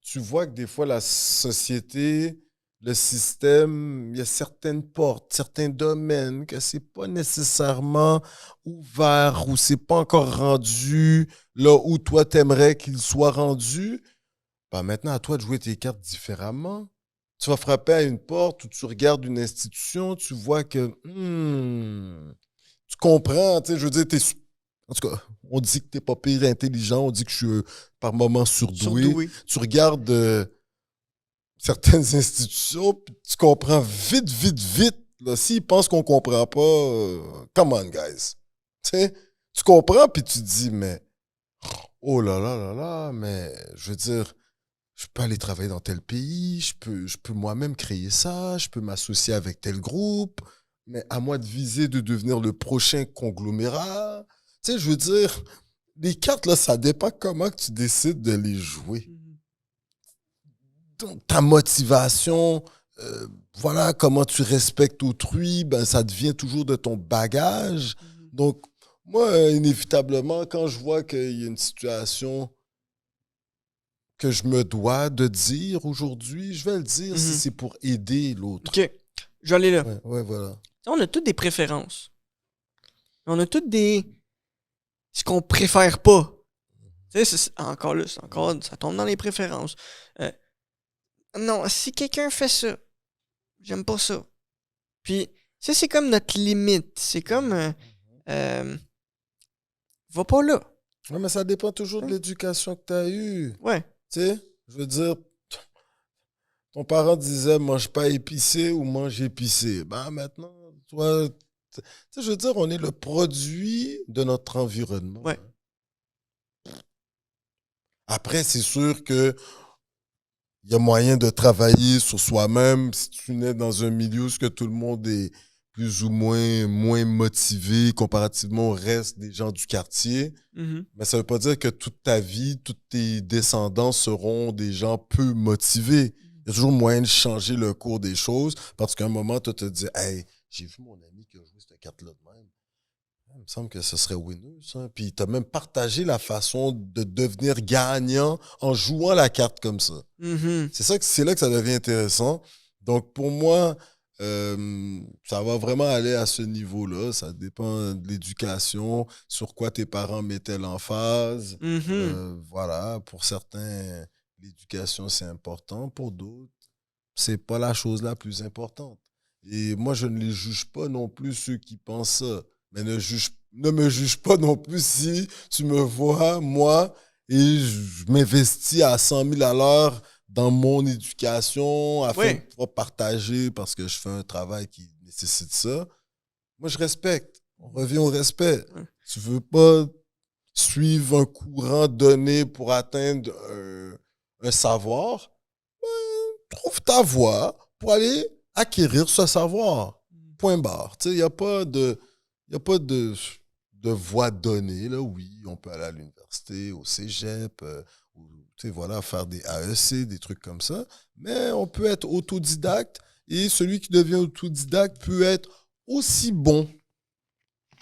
tu vois que des fois la société, le système, il y a certaines portes, certains domaines que c'est pas nécessairement ouvert ou c'est pas encore rendu là où toi t'aimerais qu'il soit rendu. Ben maintenant, à toi de jouer tes cartes différemment. Tu vas frapper à une porte où tu regardes une institution, tu vois que tu comprends, tu sais, je veux dire, en tout cas, on dit que t'es pas pire intelligent, on dit que je suis par moments surdoué. Surdoué. Tu regardes certaines institutions, puis tu comprends vite, vite, vite. Là, s'ils pensent qu'on comprend pas, come on, guys. Tu sais, tu comprends, puis tu te dis, mais oh là là là là, mais je veux dire, je peux aller travailler dans tel pays, je peux moi-même créer ça, je peux m'associer avec tel groupe, mais à moi de viser de devenir le prochain conglomérat. Tu sais, je veux dire, les cartes, là, ça dépend comment que tu décides de les jouer. Donc, ta motivation, voilà, comment tu respectes autrui, ben, ça devient toujours de ton bagage. Donc, moi, inévitablement, quand je vois qu'il y a une situation que je me dois de dire aujourd'hui, je vais le dire si c'est pour aider l'autre. OK. Je vais aller là. Ouais, ouais, voilà. On a toutes des préférences. On a toutes des... ce qu'on préfère pas. Tu sais, encore là, ça tombe dans les préférences. Non, si quelqu'un fait ça, j'aime pas ça. Puis, ça, c'est comme notre limite. C'est comme... va pas là. Ouais, mais ça dépend toujours de l'éducation que tu as eue. Ouais. Tu sais, je veux dire, ton parent disait mange pas épicé ou mange épicé. Ben maintenant, toi, tu sais, je veux dire, on est le produit de notre environnement. Ouais. Après, c'est sûr que il y a moyen de travailler sur soi-même si tu nais dans un milieu où que tout le monde est plus ou moins motivé comparativement au reste des gens du quartier. Mhm. Mais ça veut pas dire que toute ta vie, tous tes descendants seront des gens peu motivés. Il y a toujours moyen de changer le cours des choses parce qu'à un moment, tu te dis hey, j'ai vu mon ami qui a joué cette carte-là de même. Il me semble que ce serait winner, ça. Puis tu as même partagé la façon de devenir gagnant en jouant la carte comme ça. Mhm. C'est là que ça devient intéressant. Donc, pour moi, ça va vraiment aller à ce niveau-là. Ça dépend de l'éducation, sur quoi tes parents mettaient l'emphase. Mhm. Voilà, pour certains, l'éducation, c'est important. Pour d'autres, c'est pas la chose la plus importante. Et moi, je ne les juge pas non plus ceux qui pensent ça. Mais ne me juge pas non plus si tu me vois, moi, et je m'investis à 100 000 à l'heure dans mon éducation afin de pouvoir partager parce que je fais un travail qui nécessite ça. Moi, je respecte. On revient au respect. Tu veux pas suivre un courant donné pour atteindre un savoir, trouve ta voie pour aller acquérir ce savoir. Point barre. Il n'y a pas de voie donnée. Là. Oui, on peut aller à l'université, au cégep, ou, voilà, faire des AEC, des trucs comme ça. Mais on peut être autodidacte et celui qui devient autodidacte peut être aussi bon.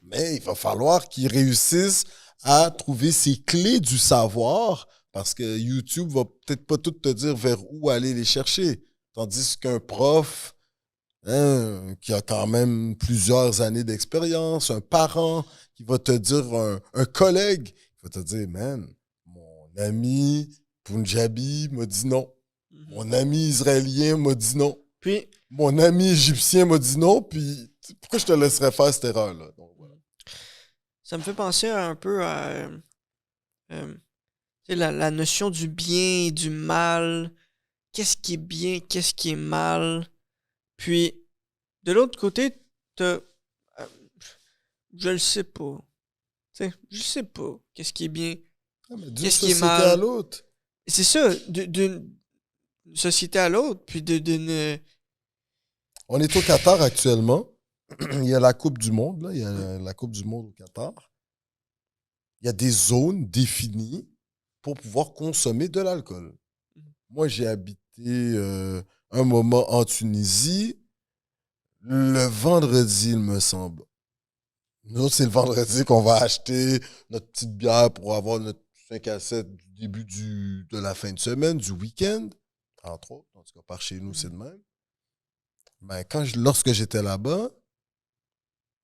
Mais il va falloir qu'il réussisse à trouver ses clés du savoir parce que YouTube va peut-être pas tout te dire vers où aller les chercher. Tandis qu'un prof qui a quand même plusieurs années d'expérience, un parent qui va te dire, un collègue qui va te dire, man, mon ami Punjabi m'a dit non. Mon ami israélien m'a dit non. Puis, mon ami égyptien m'a dit non, puis pourquoi je te laisserais faire cette erreur-là? Donc, voilà. Ça me fait penser un peu à la notion du bien et du mal. Qu'est-ce qui est bien, qu'est-ce qui est mal. Puis, de l'autre côté, t'as... je le sais pas. Tu sais, je sais pas qu'est-ce qui est bien, Mais d'une qu'est-ce qui est société à mal. l'autre. C'est ça, d'une société à l'autre, puis d'une... On est au Qatar actuellement. Il y a la Coupe du Monde, là. Il y a la Coupe du Monde au Qatar. Il y a des zones définies pour pouvoir consommer de l'alcool. Moi, j'ai habité un moment en Tunisie. Le vendredi, il me semble. Nous autres, c'est le vendredi qu'on va acheter notre petite bière pour avoir notre 5 à 7 du début de la fin de semaine, du week-end. Entre autres. En tout cas, par chez nous, c'est de même. Ben, lorsque j'étais là-bas,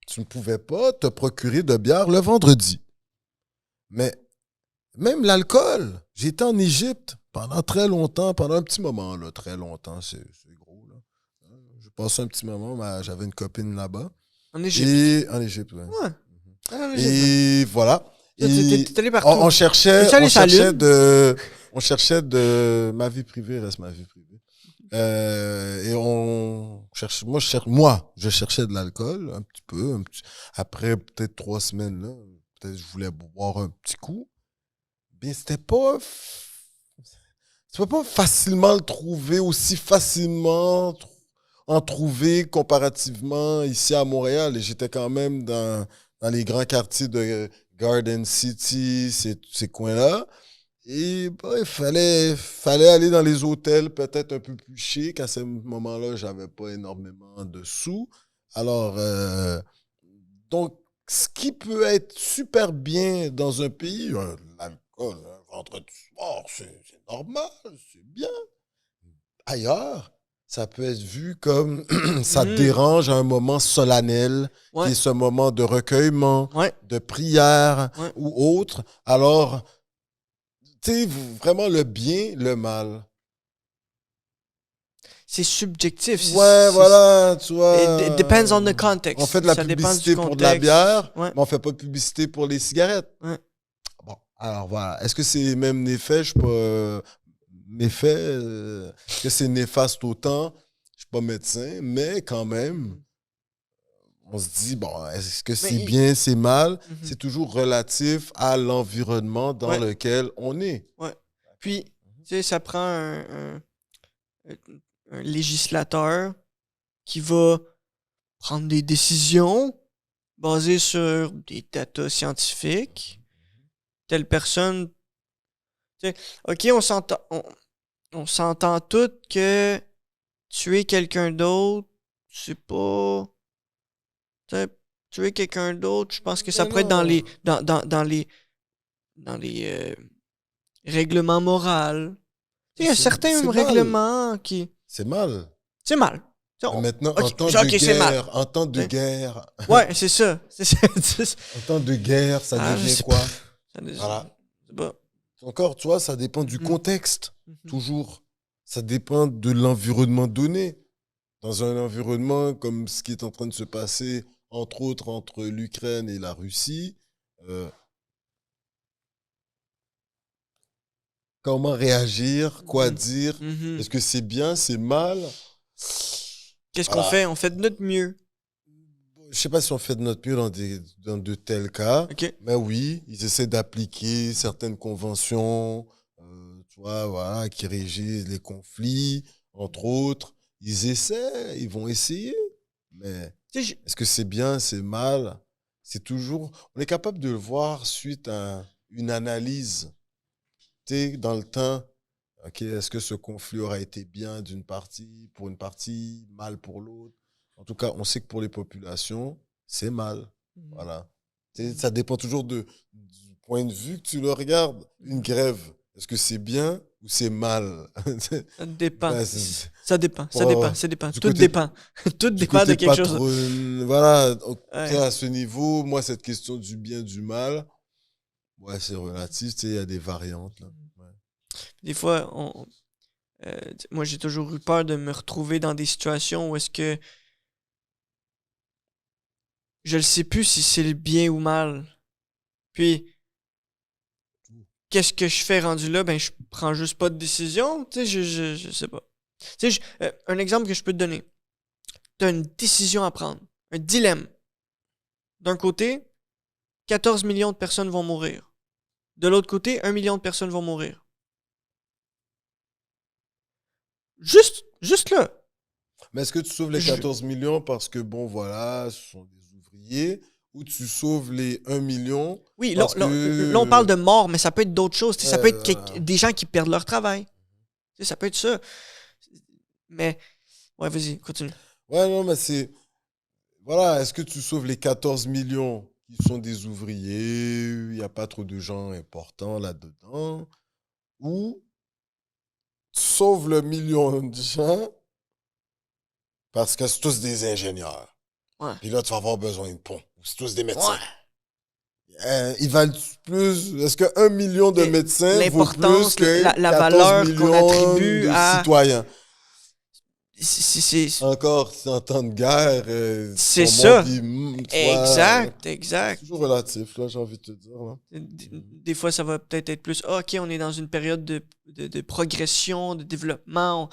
tu ne pouvais pas te procurer de bière le vendredi. Mais même l'alcool, j'étais en Égypte pendant très longtemps, pendant un petit moment, là, très longtemps, c'est gros. Là. J'ai passé un petit moment, j'avais une copine là-bas. En Égypte. Et en Égypte, oui. Ouais. En Égypte. Et voilà. T'es allé partout. On cherchait T'es on cherchait de ma vie privée reste ma vie privée. Et on cherche, moi, je cherchais de l'alcool un petit peu. Après peut-être 3 semaines là, peut-être je voulais boire un petit coup. Bien, c'était pas, tu peux pas facilement le trouver aussi facilement en trouver comparativement ici à Montréal. Et j'étais quand même dans les grands quartiers de Garden City, ces coins-là. Et bah, il fallait aller dans les hôtels peut-être un peu plus chics. À ce moment-là, j'avais pas énormément de sous. Alors, donc, ce qui peut être super bien dans un pays, l'alcool, un vendredi soir, c'est normal, c'est bien. Ailleurs, ça peut être vu comme ça dérange à un moment solennel, qui est ce moment de recueillement, de prière ou autre. Alors, tu sais, vraiment le bien, le mal. C'est subjectif. Ouais, voilà, tu vois. It depends on the context. On fait de la publicité pour de la bière, mais on fait pas de publicité pour les cigarettes. Bon, alors voilà. Est-ce que c'est même méfait? Je sais pas. Est-ce que c'est néfaste autant? Je suis pas médecin, mais quand même, on se dit, bon, est-ce que c'est bien, c'est mal? C'est toujours relatif à l'environnement dans lequel on est. Ouais. Puis, tu sais, ça prend un législateur qui va prendre des décisions basées sur des data scientifiques. Telle personne... OK, on s'entend toutes que tuer quelqu'un d'autre, c'est pas... tuer quelqu'un d'autre, je pense que ça pourrait être dans les règlements moraux. Il y a certains règlements qui... C'est mal. C'est mal. Maintenant, okay, en temps de guerre... Ouais, c'est ça. En temps de guerre, ça devient quoi? Voilà. Encore, tu vois, ça dépend du contexte, toujours. Ça dépend de l'environnement donné. Dans un environnement comme ce qui est en train de se passer, entre autres, entre l'Ukraine et la Russie, comment réagir, quoi dire, est-ce que c'est bien, c'est mal? Qu'est-ce qu'on fait? On fait de notre mieux. Je sais pas si on fait de notre mieux dans de tels cas, mais oui, ils essaient d'appliquer certaines conventions, tu vois, voilà, qui régissent les conflits, entre autres. Ils vont essayer, mais est-ce que c'est bien, c'est mal? C'est toujours... On est capable de le voir suite à une analyse, tu sais, dans le temps. OK, est-ce que ce conflit aura été bien pour une partie, mal pour l'autre? En tout cas, on sait que pour les populations, c'est mal. Voilà. Ça dépend toujours du point de vue que tu le regardes. Une grève, est-ce que c'est bien ou c'est mal? Ça dépend. Ben, ça dépend. Tout dépend. Tout dépend de quelque chose. Voilà. À ce niveau, moi, cette question du bien, du mal, ouais, c'est relatif. Il y a des variantes. Là. Ouais. Des fois, moi, j'ai toujours eu peur de me retrouver dans des situations où est-ce que je ne sais plus si c'est le bien ou mal. Puis, qu'est-ce que je fais rendu là? Ben, je prends juste pas de décision. Tu sais, je sais pas. Tu sais, un exemple que je peux te donner. tu as une décision à prendre, un dilemme. D'un côté, 14 millions de personnes vont mourir. De l'autre côté, 1 million de personnes vont mourir. Juste là. Mais est-ce que tu sauves les 14 millions parce que, bon, voilà, ce sont des ouvriers, ou tu sauves les 1 million Oui, parce là, que... on parle de mort, mais ça peut être d'autres choses. Ça peut être des gens qui perdent leur travail. Ça peut être ça. Mais, ouais, vas-y, continue. Ouais, non, mais c'est... Voilà, est-ce que tu sauves les 14 millions qui sont des ouvriers, il n'y a pas trop de gens importants là-dedans, ou tu sauves le million de gens parce que c'est tous des ingénieurs. Ouais. Puis là, tu vas avoir besoin de ponts. C'est tous des médecins. Ils valent plus... Est-ce que 1 million de médecins vaut plus que la 14 valeur millions qu'on attribue de à... citoyens? C'est Encore, c'est en temps de guerre. C'est ça. Exact. C'est toujours relatif, là, j'ai envie de te dire. Là. Des fois, ça va peut-être être plus, OK, on est dans une période de progression, de développement.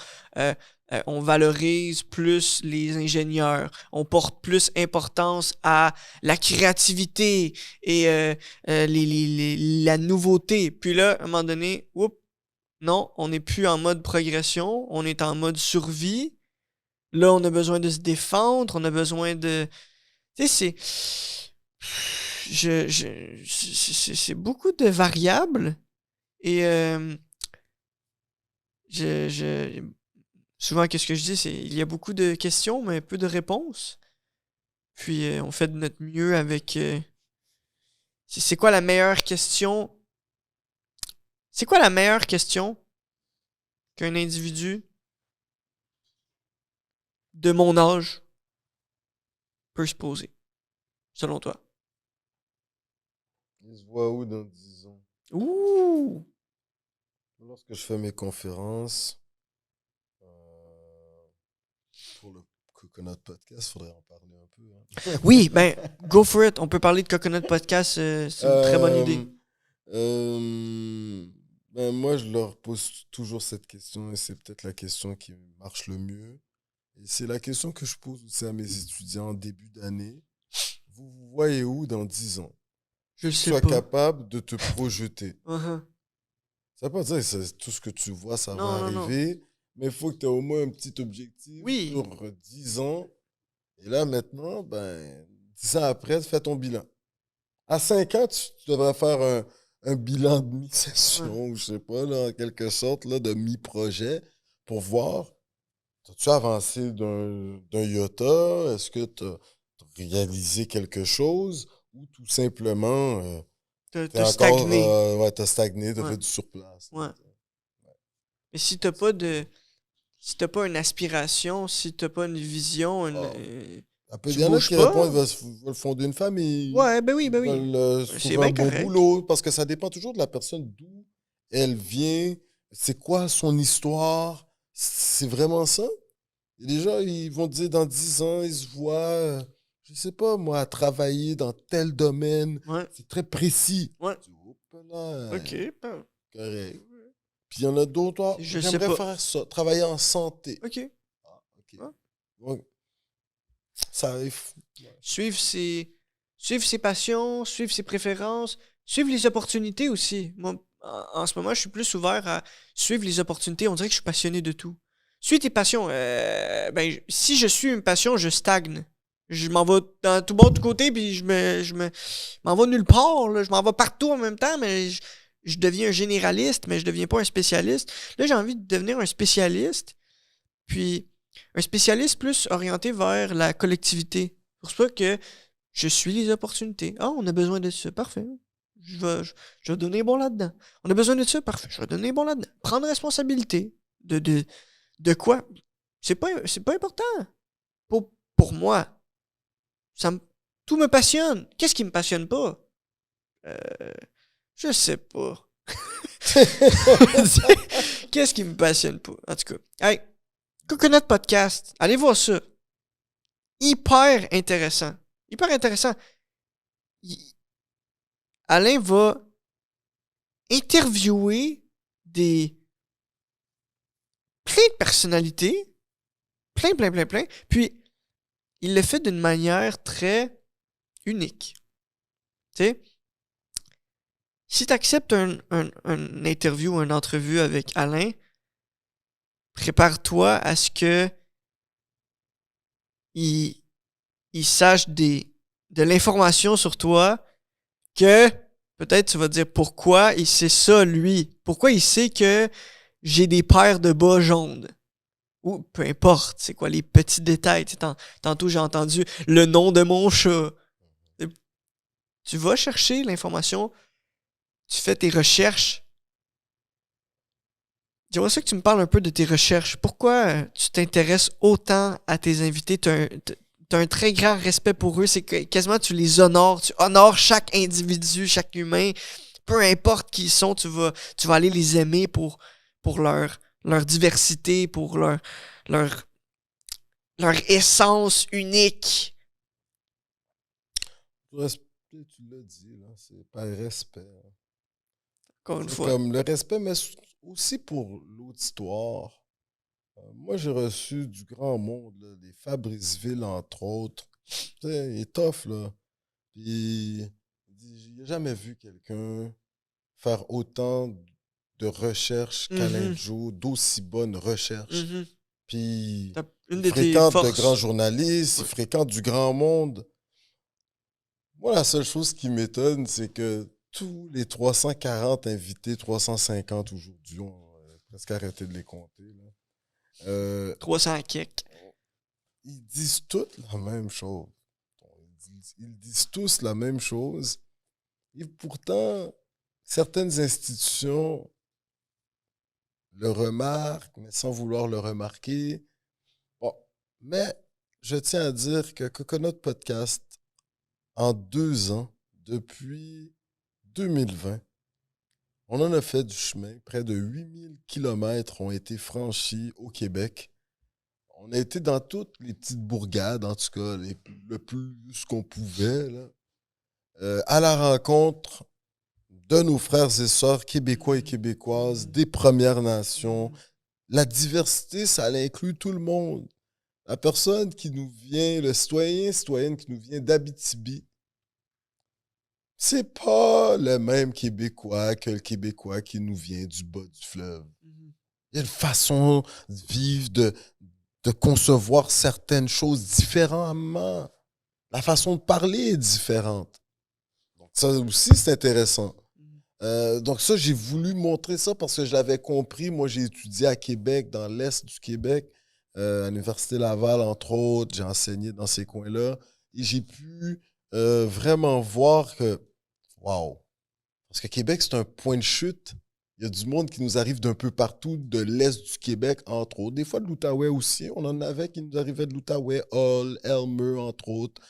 On valorise plus les ingénieurs. On porte plus importance à la créativité et la nouveauté. Puis là, à un moment donné, non, on n'est plus en mode progression, on est en mode survie. Là, on a besoin de se défendre, on a besoin de... Tu sais, c'est beaucoup de variables. Et souvent, qu'est-ce que je dis, c'est il y a beaucoup de questions, mais peu de réponses. Puis, on fait de notre mieux avec... c'est quoi la meilleure question? C'est quoi la meilleure question qu'un individu de mon âge peut se poser, selon toi? Il se voit où dans 10 ans? Ouh! Lorsque je fais mes conférences, pour le Coconut Podcast, il faudrait en parler un peu. Hein. Oui, ben, go for it. On peut parler de Coconut Podcast, c'est une très bonne idée. Ben moi, je leur pose toujours cette question et c'est peut-être la question qui marche le mieux. Et c'est la question que je pose aussi à mes étudiants en début d'année. Vous vous voyez où dans 10 ans? Je Que tu sais sois pas. capable de te projeter. Uh-huh. Ça veut pas dire que tout ce que tu vois, ça Non, va non, arriver, mais il faut que tu aies au moins un petit objectif Oui. sur 10 ans. Et là, maintenant, ben, 10 ans après, fais ton bilan. À 5 ans, tu devrais faire un bilan de mi-session, ou je sais pas, là, en quelque sorte, là, de mi-projet, pour voir, as-tu avancé d'un iota? Est-ce que tu as réalisé quelque chose? Ou tout simplement, T'as stagné. t'as stagné, t'as Ouais. fait du surplace. Ouais. Mais si t'as pas de... Si t'as pas une aspiration, si t'as pas une vision, Il y en a qui répondent, ils veulent fonder une famille. Ouais, ben oui, ben oui. Ils veulent trouver un bon boulot, parce que ça dépend toujours de la personne, d'où elle vient, c'est quoi son histoire. C'est vraiment ça. Et les gens, ils vont dire dans 10 ans, ils se voient, je sais pas moi, à travailler dans tel domaine. Ouais. C'est très précis. Ouais. Ok. Ben... Correct. Puis il y en a d'autres, j'aimerais faire ça, travailler en santé. Ok. Ah, ok. Ouais. Ça arrive. Ouais. Suivre ses passions, suivre ses préférences, suivre les opportunités aussi. Moi, en ce moment, je suis plus ouvert à suivre les opportunités. On dirait que je suis passionné de tout. Suis tes passions. Ben, si je suis une passion, je stagne. Je m'en vais dans tout bon de côté, puis je m'en vais nulle part. Là. Je m'en vais partout en même temps, mais je deviens un généraliste, mais je deviens pas un spécialiste. Là, j'ai envie de devenir un spécialiste, puis un spécialiste plus orienté vers la collectivité. C'est pour ça que je suis les opportunités. Ah, on a besoin de ça. Parfait. Je vais donner bon là-dedans. On a besoin de ça. Parfait. Je vais donner bon là-dedans. Prendre responsabilité. De quoi? C'est pas important. Pour moi. Tout me passionne. Qu'est-ce qui me passionne pas? Je sais pas. Qu'est-ce qui me passionne pas? En tout cas. Hey, Coconut Podcast. Allez voir ça. Hyper intéressant. Hyper intéressant. Alain va interviewer plein de personnalités. Plein. Puis, il le fait d'une manière très unique. Tu sais, si tu acceptes une interview ou une entrevue avec Alain, prépare-toi à ce que il sache de l'information sur toi que peut-être tu vas te dire pourquoi il sait ça, lui. Pourquoi il sait que j'ai des paires de bas jaunes. Ou peu importe, c'est quoi les petits détails. Tantôt, j'ai entendu le nom de mon chat. Tu vas chercher l'information, tu fais tes recherches. J'aimerais ça que tu me parles un peu de tes recherches. Pourquoi tu t'intéresses autant à tes invités? T'as un très grand respect pour eux. C'est que quasiment tu les honores. Tu honores chaque individu, chaque humain. Peu importe qui ils sont, tu vas aller les aimer pour leur diversité, pour leur essence unique. Respect, tu l'as dit, là, c'est pas le respect. Encore une C'est fois. comme le respect, mais aussi pour l'auditoire. Moi, j'ai reçu du grand monde, là, des Fabriceville, entre autres. Tu sais, il est tough, là. Puis, il dit, j'ai jamais vu quelqu'un faire autant de recherches qu'Alain Joe, d'aussi bonnes recherches. Puis, Une il de tes fréquente de forces. grands journalistes, il fréquente du grand monde. Moi, la seule chose qui m'étonne, c'est que tous les 340 invités, 350 aujourd'hui, on a presque arrêté de les compter, là. 300 kicks. Ils disent toutes la même chose. Ils disent tous la même chose. Et pourtant, certaines institutions le remarquent, mais sans vouloir le remarquer. Bon, mais je tiens à dire que Coconut Podcast, en 2 ans, depuis 2020, on en a fait du chemin. Près de 8000 kilomètres ont été franchis au Québec. On a été dans toutes les petites bourgades, en tout cas, le plus qu'on pouvait, là, à la rencontre de nos frères et sœurs québécois et québécoises, des Premières Nations. La diversité, ça inclut tout le monde. La personne qui nous vient, le citoyenne qui nous vient d'Abitibi, c'est pas le même Québécois que le Québécois qui nous vient du bas du fleuve. Il y a une façon de vivre, de concevoir certaines choses différemment. La façon de parler est différente. Donc ça aussi, c'est intéressant. Donc ça, j'ai voulu montrer ça parce que je l'avais compris. Moi, j'ai étudié à Québec, dans l'Est du Québec, à l'Université Laval, entre autres. J'ai enseigné dans ces coins-là. Et j'ai pu vraiment voir que, wow, parce que Québec, c'est un point de chute. Il y a du monde qui nous arrive d'un peu partout, de l'Est du Québec, entre autres. Des fois de l'Outaouais aussi. On en avait qui nous arrivaient de l'Outaouais, Hall, Elmer, entre autres.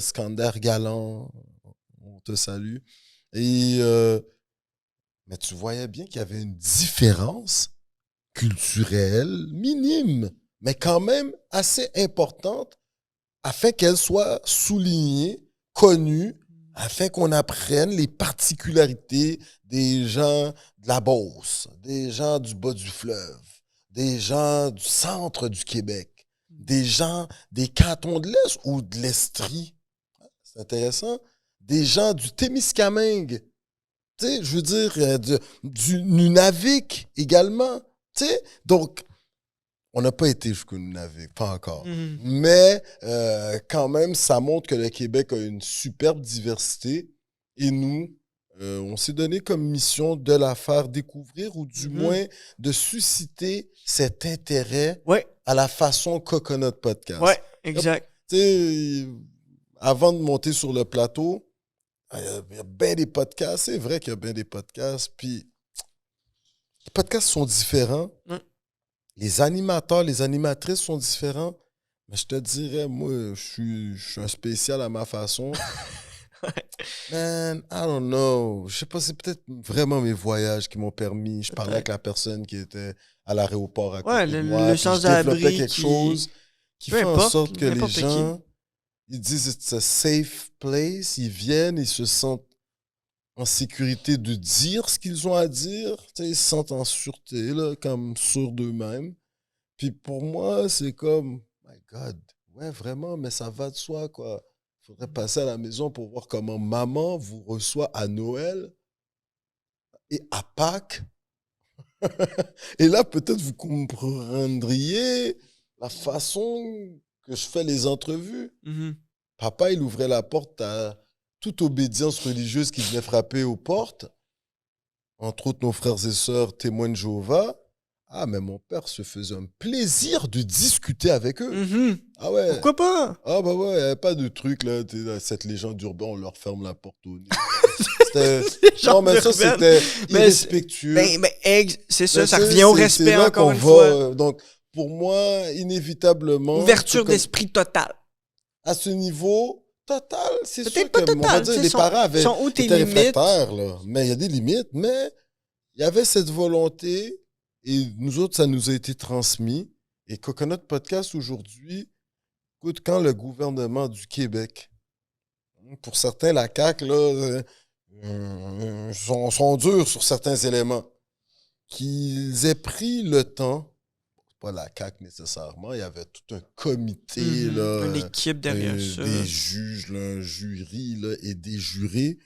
Skander Galant, on te salue. Et... mais tu voyais bien qu'il y avait une différence culturelle minime, mais quand même assez importante, afin qu'elle soit soulignée, connue, afin qu'on apprenne les particularités des gens de la Beauce, des gens du bas du fleuve, des gens du centre du Québec, des gens des cantons de l'Est ou de l'Estrie. C'est intéressant. Des gens du Témiscamingue. Tu sais, je veux dire, du Nunavik également. Tu sais, donc, on n'a pas été jusqu'au Nunavik, pas encore. Mais quand même, ça montre que le Québec a une superbe diversité. Et nous, on s'est donné comme mission de la faire découvrir ou du moins de susciter cet intérêt à la façon Coconut Podcast. Ouais, exact. Tu sais, avant de monter sur le plateau, il y a bien des podcasts. C'est vrai qu'il y a bien des podcasts. Puis, les podcasts sont différents. Les animateurs, les animatrices sont différents. Mais je te dirais, moi, je suis un spécial à ma façon. Man, I don't know. Je sais pas, c'est peut-être vraiment mes voyages qui m'ont permis. Je parlais avec la personne qui était à l'aéroport à côté de moi. Le sens je développais d'abri quelque chose qui fait en sorte que les gens, ils disent it's a safe place. Ils viennent, ils se sentent en sécurité de dire ce qu'ils ont à dire. Ils se sentent en sûreté, là, comme sûrs d'eux-mêmes. Puis pour moi, c'est comme, my God, Ouais, vraiment, mais ça va de soi, quoi. Faudrait passer à la maison pour voir comment maman vous reçoit à Noël et à Pâques. Et là, peut-être vous comprendriez la façon que je fais les entrevues. Mhm. Papa, il ouvrait la porte à toute obédience religieuse qui venait frapper aux portes, entre autres nos frères et sœurs témoins de Jéhovah. Ah, mais mon père se faisait un plaisir de discuter avec eux. Mhm. Ah ouais. Pourquoi pas? Ah bah ouais, il n'y avait pas de truc là, cette légende urbaine, on leur ferme la porte au nez. C'était... Non, mais ça, c'était irrespectueux. C'est ça, Mais ça c'est- revient au c'est respect là encore qu'on une va, fois. donc, pour moi, inévitablement, Ouverture c'est comme- d'esprit totale. à ce niveau total, c'est sûr Peut-être pas que, on va total, dire, tu sais, les parents sont où tes étaient limites? réfractaires, là. Mais il y a des limites, mais il y avait cette volonté, et nous autres, ça nous a été transmis. Et Coconut Podcast, aujourd'hui, écoute, quand le gouvernement du Québec, pour certains, la CAQ, là, sont durs sur certains éléments, qu'ils aient pris le temps, pas la CAQ nécessairement, il y avait tout un comité, là, Une équipe derrière ça. des juges, là, un jury là, et des jurés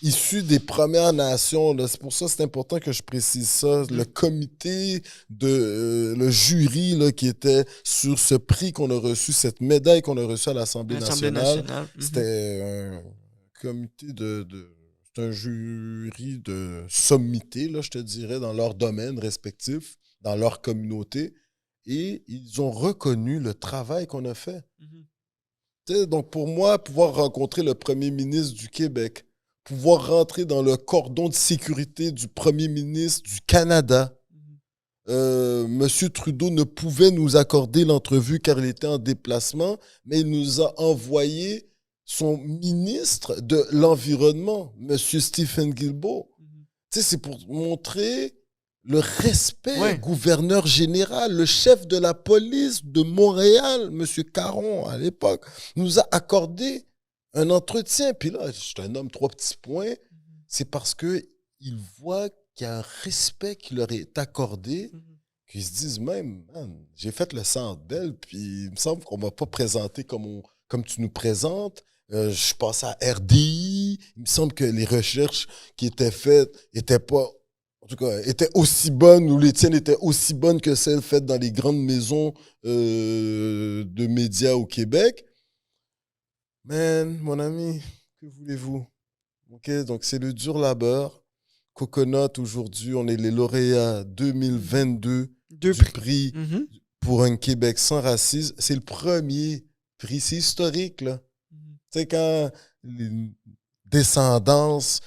issus des Premières Nations. Là. C'est pour ça que c'est important que je précise ça. Le comité, le jury là, qui était sur ce prix qu'on a reçu, cette médaille qu'on a reçue à l'Assemblée nationale, c'était un comité c'est un jury de sommité, là, je te dirais, dans leur domaine respectif, dans leur communauté. Et ils ont reconnu le travail qu'on a fait. Tu sais, donc, pour moi, pouvoir rencontrer le premier ministre du Québec, pouvoir rentrer dans le cordon de sécurité du premier ministre du Canada, Monsieur Trudeau ne pouvait nous accorder l'entrevue car il était en déplacement, mais il nous a envoyé son ministre de l'Environnement, Monsieur Stephen Guilbeault. Tu sais, c'est pour montrer le respect, gouverneur général, le chef de la police de Montréal, Monsieur Caron, à l'époque, nous a accordé un entretien. Puis là, je te nomme 3 petits points. C'est parce qu'il voit qu'il y a un respect qui leur est accordé, qu'ils se disent même, man, j'ai fait le centre d'elle, puis il me semble qu'on ne m'a pas présenté comme tu nous présentes. Je suis passé à RDI. Il me semble que les recherches qui étaient faites n'étaient pas, en tout cas, étaient aussi bonnes, ou les tiennes étaient aussi bonnes que celles faites dans les grandes maisons de médias au Québec. Man, mon ami, que voulez-vous? OK, donc c'est le dur labeur. Coconut, aujourd'hui, on est les lauréats 2022 du prix pour un Québec sans racisme. C'est le premier prix, c'est historique, là. Tu sais, quand les descendances,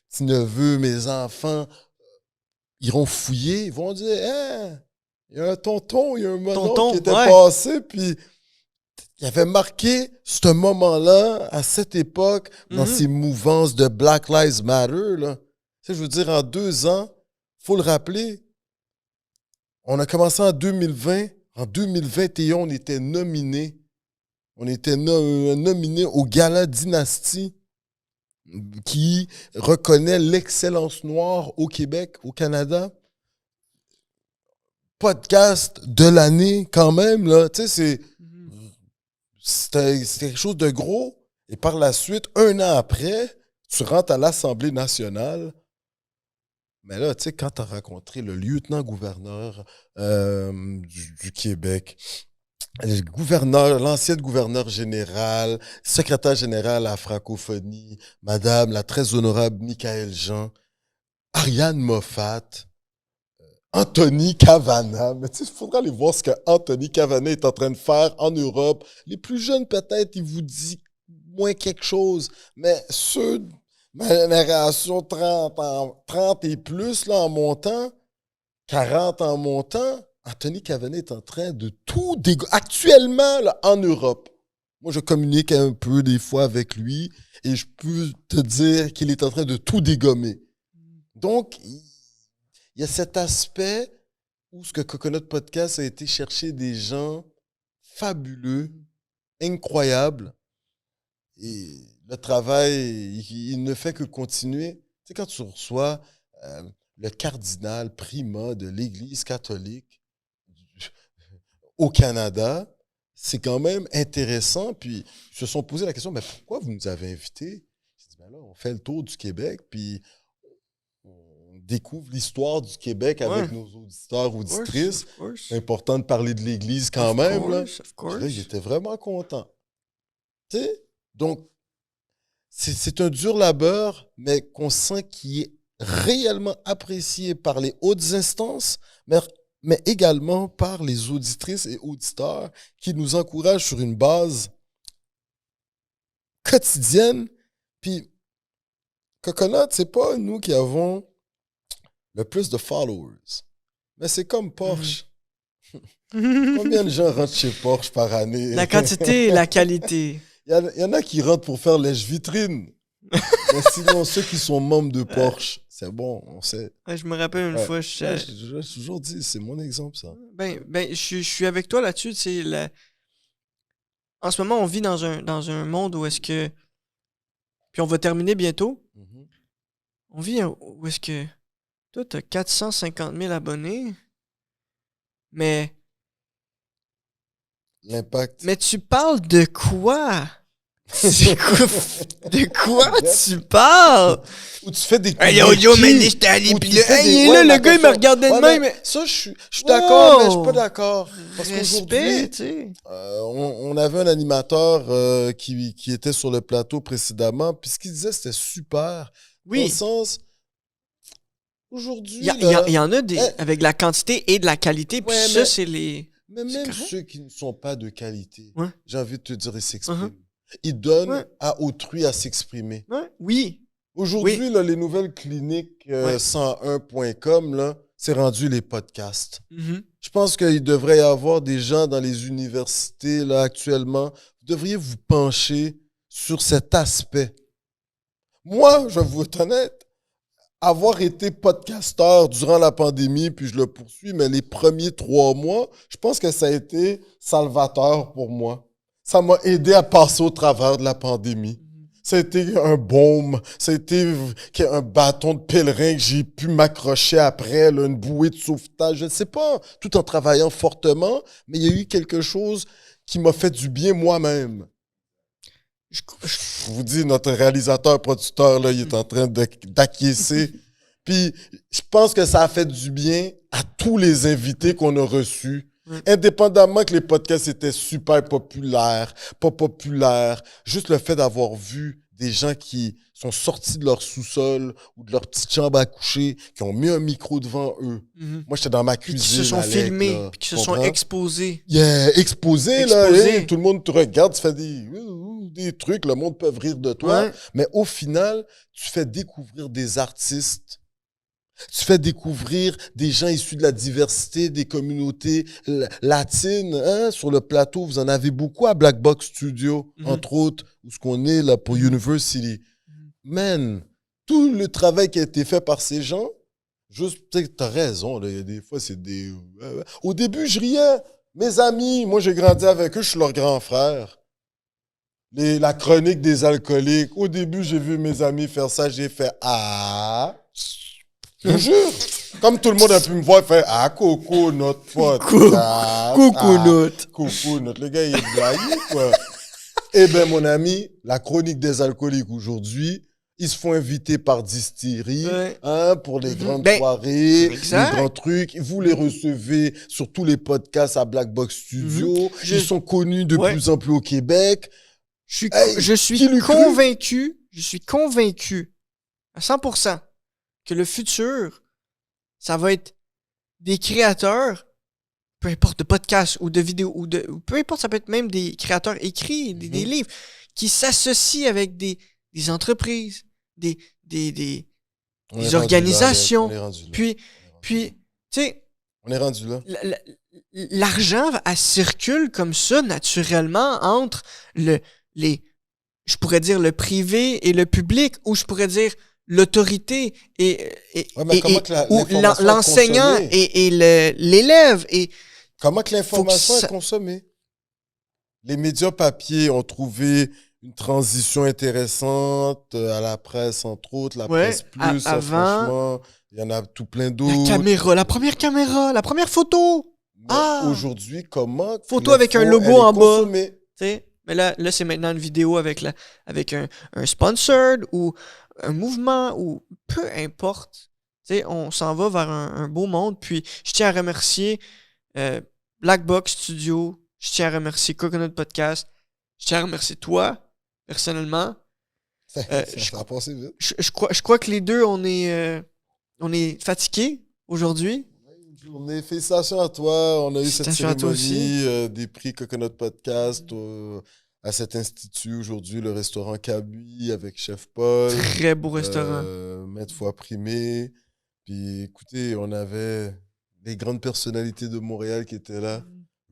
petits neveux, mes enfants iront fouiller, ils vont dire, hey, il y a un tonton, il y a un monon qui était passé, puis il avait marqué ce moment-là, à cette époque, dans ces mouvances de Black Lives Matter. Là. Tu sais, je veux dire, en 2 ans, il faut le rappeler, on a commencé en 2020. En 2021, on était nominés. On était nominés au Gala Dynastie qui reconnaît l'excellence noire au Québec, au Canada. Podcast de l'année, quand même, là. Tu sais, c'était quelque chose de gros. Et par la suite, 1 an après, tu rentres à l'Assemblée nationale. Mais là, tu sais, quand tu as rencontré le lieutenant-gouverneur du Québec, l'ancien gouverneur général, secrétaire général à la francophonie, madame la très honorable Michaël Jean, Ariane Moffat, Anthony Cavana. Mais tu sais, il faudra aller voir ce que Anthony Cavana est en train de faire en Europe. Les plus jeunes, peut-être, ils vous disent moins quelque chose. Mais ceux de ma génération 30 et plus, là, en montant, 40 en montant, Anthony Cavana est en train de tout dégommer. Actuellement, là, en Europe, moi, je communique un peu des fois avec lui et je peux te dire qu'il est en train de tout dégommer. Donc, il y a cet aspect où ce que Coconut Podcast a été chercher des gens fabuleux, incroyables. Et le travail, il ne fait que continuer. Tu sais, quand tu reçois le cardinal primat de l'Église catholique, au Canada, c'est quand même intéressant. Puis ils se sont posé la question, mais pourquoi vous nous avez invités? J'ai dit, ben là, on fait le tour du Québec, puis on découvre l'histoire du Québec avec nos auditeurs, auditrices. C'est important de parler de l'Église quand même. Là, il était vraiment content. Tu sais? Donc, c'est un dur labeur, mais qu'on sent qu'il est réellement apprécié par les hautes instances, mais également par les auditrices et auditeurs qui nous encouragent sur une base quotidienne. Puis, Coconut, c'est pas nous qui avons le plus de followers, mais c'est comme Porsche. Combien de gens rentrent chez Porsche par année? La quantité et la qualité. Il y en a qui rentrent pour faire lèche-vitrine. Mais sinon, ceux qui sont membres de Porsche, c'est bon, on sait. Ouais, je me rappelle une fois. J'ai toujours dit, c'est mon exemple, ça. Je suis avec toi là-dessus. En ce moment, on vit dans un monde où est-ce que. Puis on va terminer bientôt. Mm-hmm. On vit où est-ce que. Toi, t'as 450 000 abonnés. Mais. L'impact. Mais tu parles de quoi? De quoi tu parles? Ou tu fais des hey, yo, mais j'étais allé pis là, le gars, il me regardait de même. Mais... Ça, je suis d'accord, mais je suis pas d'accord. Parce qu'aujourd'hui, tu sais. On avait un animateur qui était sur le plateau précédemment, puis ce qu'il disait, c'était super. Oui. Dans le sens, aujourd'hui... Il y en a avec de la quantité et de la qualité, puis ça, c'est les... Mais même ceux qui ne sont pas de qualité, ouais. J'ai envie de te dire, ils s'expriment. Ils donnent à autrui à s'exprimer. Oui. Aujourd'hui, là, les nouvelles cliniques 101.com, là, c'est rendu les podcasts. Mm-hmm. Je pense qu'il devrait y avoir des gens dans les universités là, actuellement. Vous devriez vous pencher sur cet aspect. Moi, je vais vous être honnête, avoir été podcasteur durant la pandémie, puis je le poursuis, mais les premiers 3 mois, je pense que ça a été salvateur pour moi. Ça m'a aidé à passer au travers de la pandémie. Ça a été un baume, ça a été un bâton de pèlerin que j'ai pu m'accrocher après, là, une bouée de sauvetage, je ne sais pas, tout en travaillant fortement, mais il y a eu quelque chose qui m'a fait du bien moi-même. Je vous dis, notre réalisateur, producteur, là, il est en train d'acquiescer. Puis, je pense que ça a fait du bien à tous les invités qu'on a reçus. Indépendamment que les podcasts étaient super populaires, pas populaires, juste le fait d'avoir vu des gens qui sont sortis de leur sous-sol ou de leur petite chambre à coucher, qui ont mis un micro devant eux. Mm-hmm. Moi, j'étais dans ma cuisine. Qui se sont filmés, puis qui se sont exposés. Yeah, exposés, là. Hey, tout le monde te regarde, tu fais des trucs, le monde peut rire de toi. Ouais. Mais au final, tu fais découvrir des artistes. Tu fais découvrir des gens issus de la diversité, des communautés latines. Hein? Sur le plateau, vous en avez beaucoup à Black Box Studio, entre autres, où ce qu'on est là pour University. Man, tout le travail qui a été fait par ces gens, juste, t'as raison, là, il y a des fois, c'est des... Au début, je riais. Mes amis, moi, j'ai grandi avec eux, je suis leur grand frère. La chronique des alcooliques. Au début, j'ai vu mes amis faire ça, j'ai fait « Ah ». Je jure. Comme tout le monde a pu me voir, faire « Ah, Coco, notre pote. » Coco, notre... Le gars, il est blagué, quoi. Eh bien, mon ami, la chronique des alcooliques aujourd'hui, ils se font inviter par distillerie hein, pour les grandes soirées, les grands trucs. Vous les recevez sur tous les podcasts à Black Box Studio. Ils sont connus de plus en plus au Québec. Je suis convaincu à 100% que le futur, ça va être des créateurs, peu importe de podcasts ou de vidéos, ou peu importe, ça peut être même des créateurs écrits, des livres, qui s'associent avec des entreprises, des organisations. Puis, tu sais... On est rendu là. L'argent, elle circule comme ça, naturellement, entre je pourrais dire le privé et le public, ou je pourrais dire l'autorité ou l'enseignant et l'élève. Comment que l'information est consommée? Les médias papier ont trouvé une transition intéressante à la presse, entre autres, la presse plus, avant, franchement, il y en a tout plein d'autres. La première caméra, la première photo. Mais aujourd'hui, comment photo avec un logo en bas. Tu sais, mais là c'est maintenant une vidéo avec un sponsored ou un mouvement ou peu importe. Tu sais, on s'en va vers un beau monde. Puis je tiens à remercier Black Box Studio. Je tiens à remercier Coconut Podcast. Je tiens à remercier toi, personnellement. Ça a passé vite. Je crois que les deux, on est fatigués aujourd'hui. Journée. Félicitations à toi. On a eu cette cérémonie des prix Coconut Podcast à cet institut aujourd'hui, le restaurant Cabui avec Chef Paul. Très beau restaurant. Maintes fois primé. Puis écoutez, on avait des grandes personnalités de Montréal qui étaient là.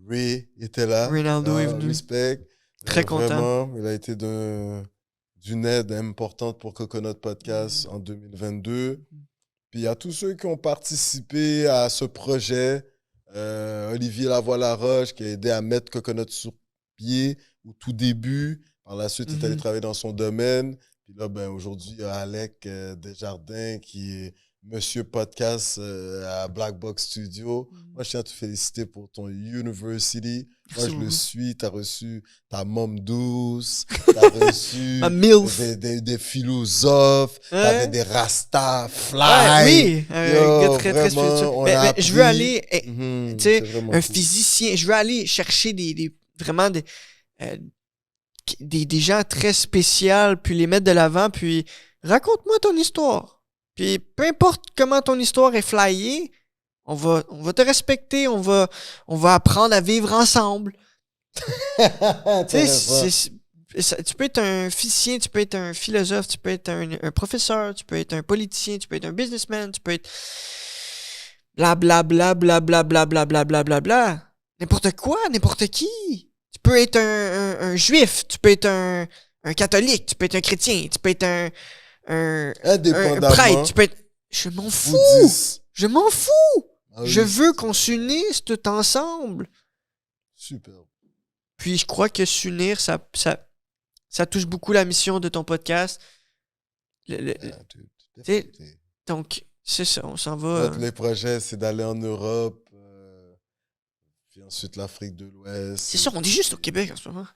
Ray était là. Ronaldo est venu. Respect. Très content. Vraiment, il a été d'une aide importante pour Coconut Podcast en 2022. Puis à tous ceux qui ont participé à ce projet, Olivier Lavoie-Laroche qui a aidé à mettre Coconut sur pied au tout début. Par la suite, il est allé travailler dans son domaine. Puis là, ben, aujourd'hui, il y a Alec Desjardins qui est Monsieur Podcast à Black Box Studio. Moi, je tiens à te féliciter pour ton University. Moi, je le suis. Tu as reçu ta mom douce. Tu as reçu des philosophes. Tu avais des Rasta Fly. Oui, un gars très, très spirituel. Mais je veux aller, tu sais, un physicien. Je veux aller chercher vraiment des gens très spéciaux, puis les mettre de l'avant, puis raconte-moi ton histoire. Puis peu importe comment ton histoire est flyée, on va te respecter, on va apprendre à vivre ensemble. Tu sais, tu peux être un physicien, tu peux être un philosophe, tu peux être un professeur, tu peux être un politicien, tu peux être un businessman, tu peux être blablabla, blablabla, blablabla, blablabla. N'importe quoi, n'importe qui. Tu peux être un juif, tu peux être un catholique, tu peux être un chrétien, tu peux être un prêtre, tu peux être... Je m'en fous! Je m'en fous! Ah oui, je veux qu'on s'unisse tout ensemble. Super. Puis je crois que s'unir, ça touche beaucoup la mission de ton podcast. Donc, c'est ça, on s'en va. Les projets, c'est d'aller en Europe, puis ensuite l'Afrique de l'Ouest. C'est ça, on dit juste au Québec en ce moment.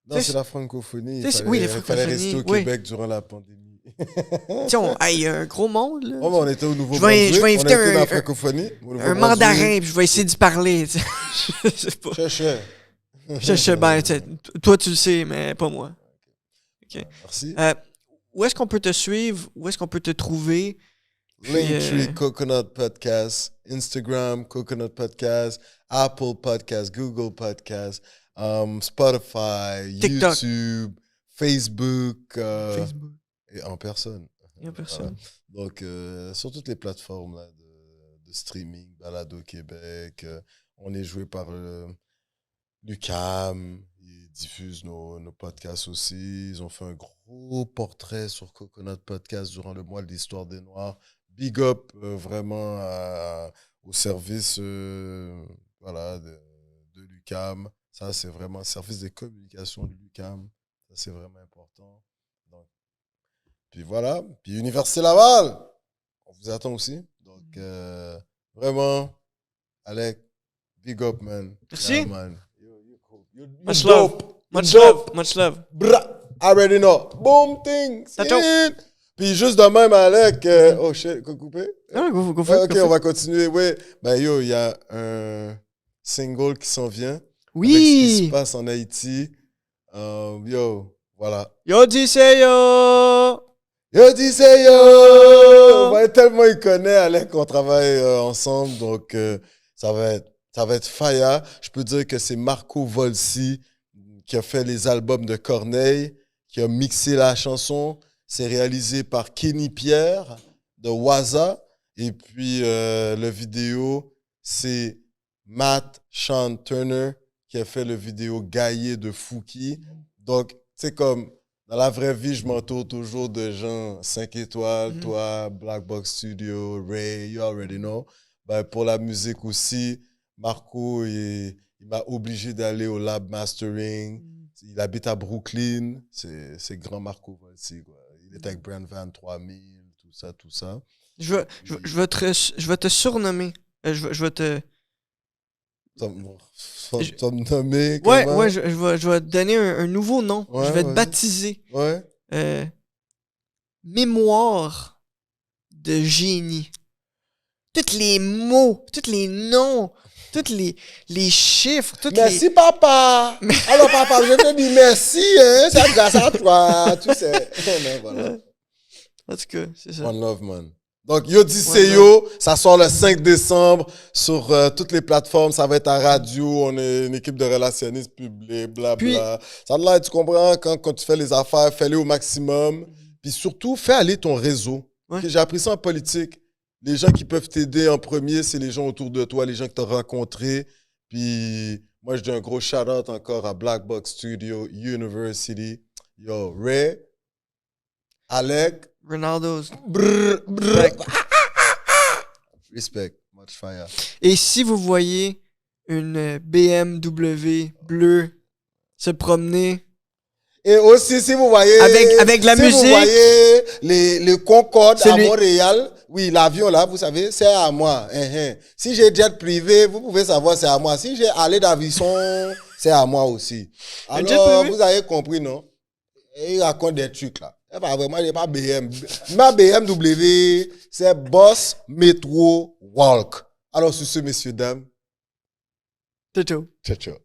Non, c'est la francophonie. La francophonie. Il fallait rester au Québec durant la pandémie. Il y a un gros monde. Là. Oh, on était au Nouveau-Brunswick. Je vais inviter dans la francophonie. Un mandarin, puis je vais essayer d'y parler. Je sais pas. Cherche, ben, toi, tu le sais, mais pas moi. Okay. Merci. Où est-ce qu'on peut te suivre? Où est-ce qu'on peut te trouver? Linktree Coconut Podcast, Instagram Coconut Podcast, Apple Podcast, Google Podcast, Spotify, TikTok. YouTube, Facebook. Et en personne. Et en personne. Donc, sur toutes les plateformes là, de streaming, Balado Québec, on est joué par l'UQAM, ils diffusent nos podcasts aussi. Ils ont fait un gros portrait sur Coconut Podcast durant le mois de l'histoire des Noirs. Big up vraiment au service de l'UQAM. Ça, c'est vraiment le service des communications de l'UQAM. Ça, c'est vraiment important. Donc, puis voilà. Puis Université Laval, on vous attend aussi. Donc, vraiment, Alec, big up, man. Merci. Yeah, man. Much love. Much love. Much love. I already know. Boom, thing. Puis juste de même, Alec, oh shit, coupé? Ah, go OK, on va continuer. Oui. Ben yo, il y a un single qui s'en vient. Oui. Avec ce qui se passe en Haïti. Yo, voilà. Yo, dis-c'est yo. Yo, dis-c'est yo. Ben, tellement il connaît, Alec, qu'on travaille ensemble. Donc, ça va être fire. Je peux dire que c'est Marco Volsi qui a fait les albums de Corneille, qui a mixé la chanson. C'est réalisé par Kenny Pierre de Waza. Et puis, le vidéo, c'est Matt Sean Turner qui a fait le vidéo Gaillé de Fouki. Donc, c'est comme, dans la vraie vie, je m'entoure toujours de gens 5 étoiles. Toi, Black Box Studio, Ray, you already know. Ben, pour la musique aussi, Marco, il m'a obligé d'aller au Lab Mastering. Il habite à Brooklyn. C'est grand Marco Volsi, quoi. Il est avec Brand Van 3000, tout ça. Je vais te surnommer. Je vais te Tu vas me nommer Ouais, comment? ouais, je vais te donner un nouveau nom. Ouais, Je vais te vas-y. baptiser. Ouais. Mémoire de génie. Tous les mots, tous les noms, tous les chiffres, toutes Merci, papa. Alors, papa, je te dis merci, hein. C'est grâce à toi. Tu sais. Mais voilà. En tout cas, c'est ça. One love, man. Donc, Yo dit c'est Yo, ça sort le 5 décembre sur toutes les plateformes. Ça va être à radio. On est une équipe de relationnistes publics, blabla. Ça là, tu comprends, quand tu fais les affaires, fais-les au maximum. Puis surtout, fais aller ton réseau. Ouais. Okay, j'ai appris ça en politique. Les gens qui peuvent t'aider en premier, c'est les gens autour de toi, les gens que tu as rencontrés. Puis moi, je dis un gros shout-out encore à Black Box Studio University. Yo, Ray, Alec, Ronaldo's. Respect. Much fire. Et si vous voyez une BMW bleue se promener... Et aussi, si vous voyez... Avec la musique... Si vous voyez les Concorde à Montréal, oui, l'avion là, vous savez, c'est à moi. Si j'ai jet privé, vous pouvez savoir c'est à moi. Si j'ai allé d'Avisson, c'est à moi aussi. Alors, vous avez compris, non? Et il raconte des trucs là. C'est pas vraiment, j'ai pas BM. Ma BMW, c'est Boss Metro Walk. Alors, sur ce, messieurs, dames. Ciao, ciao. Ciao, ciao.